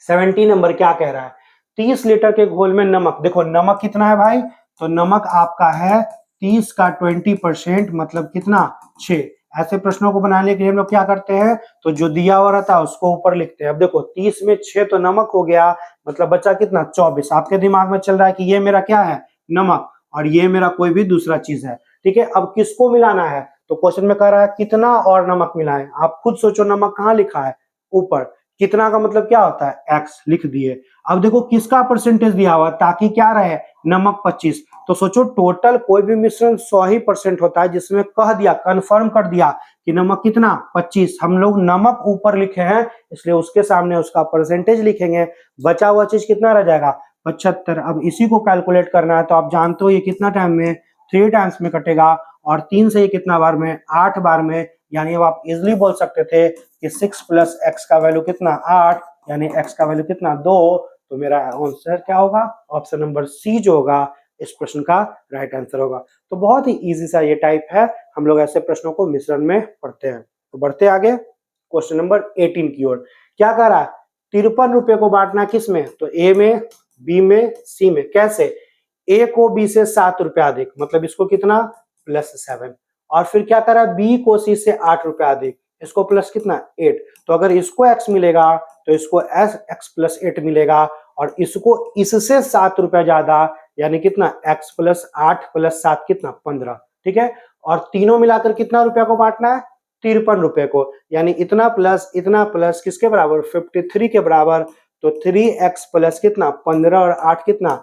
17 नंबर क्या कह रहा है, 30 लीटर के घोल में नमक, देखो नमक कितना है भाई, तो नमक आपका है 30 का 20%, मतलब कितना 6। ऐसे प्रश्नों को बनाने के लिए हम लोग क्या करते हैं, तो जो दिया हुआ रहता है उसको ऊपर लिखते हैं। अब देखो 30 में 6 तो नमक हो गया, मतलब बचा कितना 24। आपके दिमाग में चल रहा है कि ये मेरा क्या है, नमक, और ये मेरा कोई भी दूसरा चीज है, ठीक है। अब किसको मिलाना है, तो क्वेश्चन में कह रहा है कितना और नमक मिलाएं। आप खुद सोचो, नमक कहाँ लिखा है, ऊपर, कितना का मतलब क्या होता है, एक्स लिख दिए। अब देखो किसका परसेंटेज दिया हुआ, ताकि क्या रहे, नमक 25। तो सोचो टोटल कोई भी मिश्रण 100 ही % होता है, जिसमें कह दिया, कंफर्म कर दिया कि नमक कितना 25। हम लोग नमक ऊपर लिखे हैं, इसलिए उसके सामने उसका परसेंटेज लिखेंगे। बचा हुआ चीज कितना रह जाएगा, 75। अब इसी को कैलकुलेट करना है, तो आप जानते हो ये कितना टाइम में, 3 टाइम्स में कटेगा, और 3 से ये कितना बार में, 8 बार में। यानी अब आप इजिली बोल सकते थे कि 6 + x का वैल्यू कितना 8, यानी x का वैल्यू कितना 2। तो मेरा आंसर क्या होगा, ऑप्शन नंबर सी जो होगा इस प्रश्न का राइट आंसर होगा। तो बहुत ही इजी सा ये टाइप है, हम लोग ऐसे प्रश्नों को मिश्रण में पढ़ते हैं। तो बढ़ते आगे क्वेश्चन नंबर 18 की ओर। क्या कह रहा है, 53 रुपए को बांटना किस में, तो ए में, बी में, सी में। कैसे, ए को बी से 7 रुपया अधिक, मतलब इसको कितना +7, और फिर क्या करा, बी को सी से 8 रुपया अधिक, इसको प्लस कितना 8। तो अगर इसको x मिलेगा तो इसको x + 8 मिलेगा, और इसको इससे 7 रुपया ज्यादा, यानी कितना x + 8 + 7 कितना 15, ठीक है। और तीनों मिलाकर कितना रुपया को बांटना है, 53 रुपए को, यानी इतना प्लस किसके बराबर, 53 के बराबर। तो 3x + कितना 15 और 8 कितना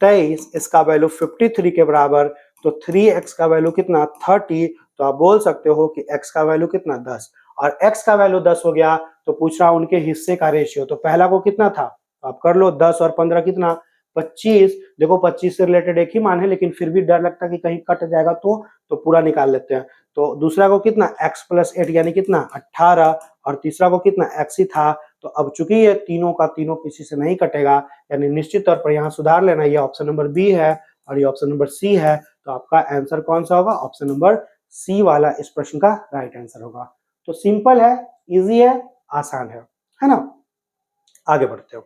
23, इसका वैल्यू 53 के बराबर। तो 3x का वैल्यू कितना 30। तो आप बोल सकते हो कि x का वैल्यू कितना 10, और x का वैल्यू 10 हो गया, तो पूछ रहा उनके हिस्से का रेशियो। तो पहला को कितना था, आप कर लो, 10 और 15 कितना 25। देखो 25 से रिलेटेड एक ही मान है, लेकिन फिर भी डर लगता है कि कहीं कट जाएगा, तो पूरा निकाल लेते हैं। तो दूसरा को कितना x + 8 यानी कितना 18, और तीसरा को कितना x ही था। तो अब चूंकि ये तीनों का तीनों किसी से नहीं कटेगा, यानी निश्चित तौर पर यहाँ सुधार लेना, ये ऑप्शन नंबर बी है और ये ऑप्शन नंबर सी है। तो आपका आंसर कौन सा होगा, ऑप्शन नंबर सी वाला इस प्रश्न का राइट आंसर होगा। तो सिंपल है, इजी है, आसान है ना। आगे बढ़ते हो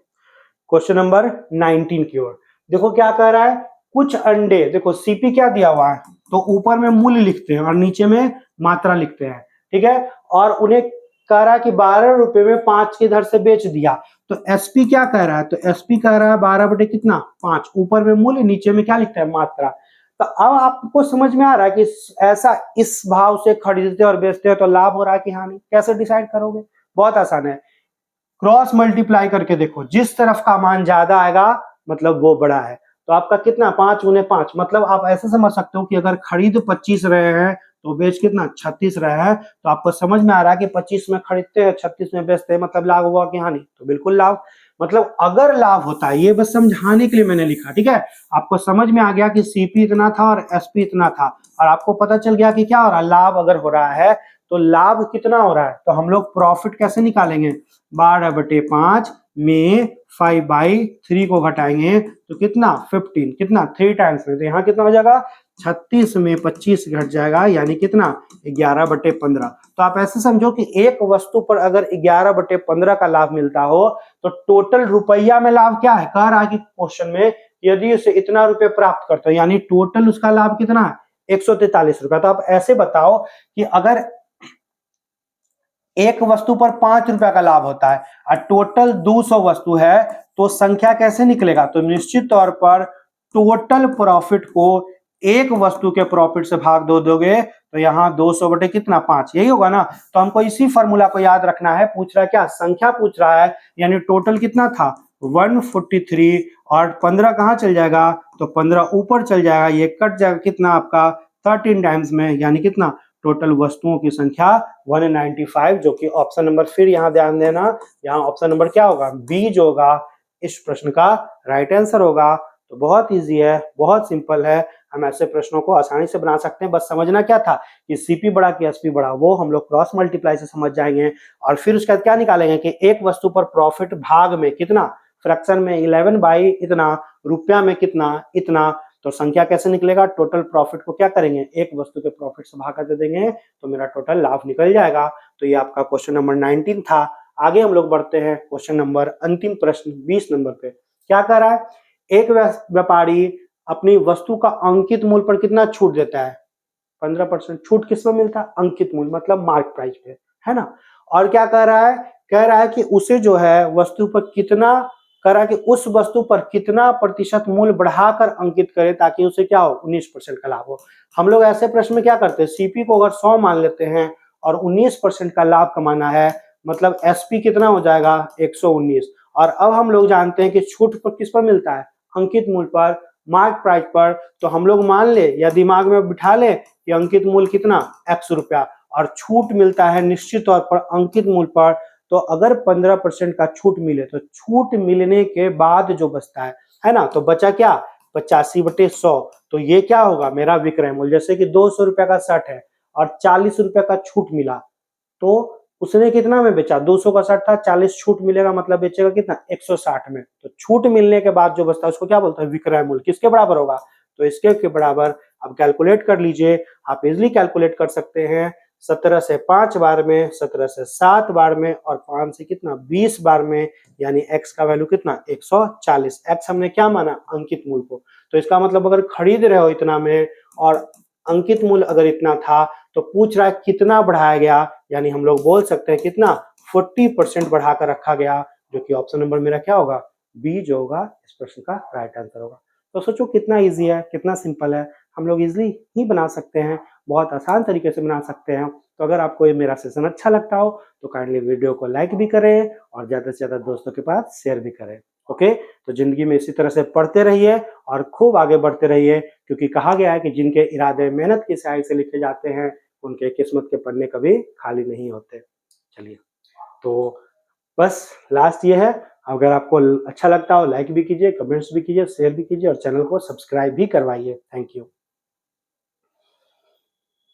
क्वेश्चन नंबर 19 की ओर। देखो क्या कह रहा है, कुछ अंडे, देखो सीपी क्या दिया हुआ है, तो ऊपर में मूल्य लिखते हैं और नीचे में मात्रा लिखते हैं, ठीक है। और उन्हें कह रहा है कि 12 रुपए में 5 की दर से बेच दिया। तो एसपी क्या कह रहा है, तो एसपी कह रहा है 12 बटे कितना 5, ऊपर में मूल्य नीचे में क्या लिखता है मात्रा। तो अब आपको समझ में आ रहा है कि ऐसा इस भाव से खरीदते और बेचते हैं तो लाभ हो रहा है कि हानि, कैसे डिसाइड करोगे, बहुत आसान है। क्रॉस मल्टीप्लाई करके देखो, जिस तरफ का मान ज्यादा आएगा मतलब वो बड़ा है। तो आपका कितना 5 × 5, मतलब आप ऐसे समझ सकते हो कि अगर खरीद 25 रहे हैं तो बेच कितना 36 रहे हैं। तो आपको समझ में आ रहा है कि 25 में खरीदते हैं 36 में बेचते हैं, मतलब लाभ हुआ कि हानि, तो बिल्कुल लाभ। मतलब अगर लाभ होता है, ये बस समझाने के लिए मैंने लिखा, ठीक है। आपको समझ में आ गया कि सीपी इतना था और एसपी इतना था, और आपको पता चल गया कि क्या हो रहा है, लाभ अगर हो रहा है तो लाभ कितना हो रहा है। तो हम लोग प्रॉफिट कैसे निकालेंगे, 12/5 में 5/3 को घटाएंगे तो कितना 15, कितना 3 टाइम्स में, तो यहाँ कितना हो जाएगा 36 में 25 घट जाएगा, यानी कितना 11/15। तो आप ऐसे समझो कि एक वस्तु पर अगर 11/15 का लाभ मिलता हो तो टोटल रुपया में लाभ क्या है, कह रहा है कि क्वेश्चन में यदि उसे इतना रुपए प्राप्त करते हो, यानी टोटल उसका लाभ कितना है 143 रुपया। तो आप ऐसे बताओ कि अगर एक वस्तु पर 5 रुपया का लाभ होता है और टोटल 200 वस्तु है, तो संख्या कैसे निकलेगा, तो निश्चित तौर पर टोटल प्रॉफिट को एक वस्तु के प्रॉफिट से भाग दोगे, तो यहाँ 200 बटे कितना 5, यही होगा ना। तो हमको इसी फॉर्मूला को याद रखना है, पूछ रहा है क्या, संख्या पूछ रहा है, यानी टोटल कितना था 143, और 15 कहाँ चल जाएगा, तो 15 ऊपर चल जाएगा, ये कट जाएगा कितना आपका 13 टाइम्स में, यानी कितना टोटल वस्तुओं की संख्या 195, जो कि ऑप्शन नंबर, फिर यहाँ ध्यान देना, यहाँ ऑप्शन नंबर क्या होगा, बी जो होगा इस प्रश्न का राइट आंसर होगा। तो बहुत ईजी है, बहुत सिंपल है। हम ऐसे प्रश्नों को आसानी से बना सकते हैं। बस समझना क्या था कि सीपी बड़ा कि एसपी बड़ा, वो हम लोग क्रॉस मल्टीप्लाई से समझ जाएंगे। और फिर उसके बाद क्या निकालेंगे कि एक वस्तु पर प्रॉफिट भाग में कितना, फ्रैक्शन में 11 बाई इतना, रुपया में कितना, इतना। तो संख्या कैसे निकलेगा, टोटल प्रॉफिट को क्या करेंगे, एक वस्तु के प्रॉफिट से भाग कर देंगे तो मेरा टोटल लाभ निकल जाएगा। तो ये आपका क्वेश्चन नंबर 19 था। आगे हम लोग बढ़ते हैं क्वेश्चन नंबर, अंतिम प्रश्न 20 नंबर पे। क्या कह रहा है, एक व्यापारी अपनी वस्तु का अंकित मूल्य पर कितना छूट देता है, 15% छूट। किस में मिलता है, अंकित मूल्य मतलब मार्क प्राइस पे, है ना। और क्या कह रहा है, कह रहा है कि उसे जो है वस्तु पर कितना, कह रहा है कि उस वस्तु पर कितना प्रतिशत मूल्य बढ़ाकर अंकित करे ताकि उसे क्या हो, 19% का लाभ हो। हम लोग ऐसे प्रश्न में क्या करते हैं, सीपी को अगर 100 मान लेते हैं और 19% का लाभ कमाना है, मतलब एसपी कितना हो जाएगा, 119। और अब हम लोग जानते हैं कि छूट पर किस पर मिलता है, अंकित मूल्य पर, मार्क प्राइस पर। तो हम लोग मान ले या दिमाग में बिठा ले कि अंकित मूल्य कितना, x रुपया, और छूट मिलता है निश्चित तौर पर अंकित मूल्य पर। तो अगर 15% का छूट मिले तो छूट मिलने के बाद जो बचता है ना, तो बचा क्या, 85/100। तो ये क्या होगा, मेरा विक्रय मूल्य। जैसे कि 200 रुपया का शर्ट है और 40 रुपया का छूट मिला, तो उसने कितना में बेचा, 200 का शर्ट था, 40 छूट मिलेगा, मतलब बेचेगा कितना, 160 में। तो छूट मिलने के बाद जो बचता है उसको क्या बोलते हैं, विक्रय मूल्य। किसके बराबर होगा, तो इसके के बराबर। अब कैलकुलेट कर लीजिए, आप इजिली कैलकुलेट कर सकते हैं। 17 से 5 बार में, 17 से 7 बार में, और 5 से कितना, 20 बार में, यानी x का वैल्यू कितना, 140। x हमने क्या माना, अंकित मूल्य को। तो इसका मतलब अगर खरीद रहे हो इतना में और अंकित मूल्य अगर इतना था, तो पूछ रहा है कितना बढ़ाया गया, यानी हम लोग बोल सकते हैं कितना, 40% बढ़ाकर रखा गया, जो कि ऑप्शन नंबर मेरा क्या होगा, बी जो होगा इस प्रश्न का राइट आंसर होगा। तो सोचो कितना इजी है, कितना सिंपल है, हम लोग इजिली ही बना सकते हैं, बहुत आसान तरीके से बना सकते हैं। तो अगर आपको ये मेरा सेशन अच्छा लगता हो तो काइंडली वीडियो को लाइक भी करें और ज़्यादा से ज़्यादा दोस्तों के पास शेयर भी करें। ओके, तो जिंदगी में इसी तरह से पढ़ते रहिए और खूब आगे बढ़ते रहिए, क्योंकि कहा गया है कि जिनके इरादे मेहनत की स्याही से लिखे जाते हैं, उनके किस्मत के पन्ने कभी खाली नहीं होते। चलिए, तो बस लास्ट ये है, अगर आपको अच्छा लगता हो लाइक भी कीजिए, कमेंट्स भी कीजिए, शेयर भी कीजिए और चैनल को सब्सक्राइब भी करवाइए। Thank you.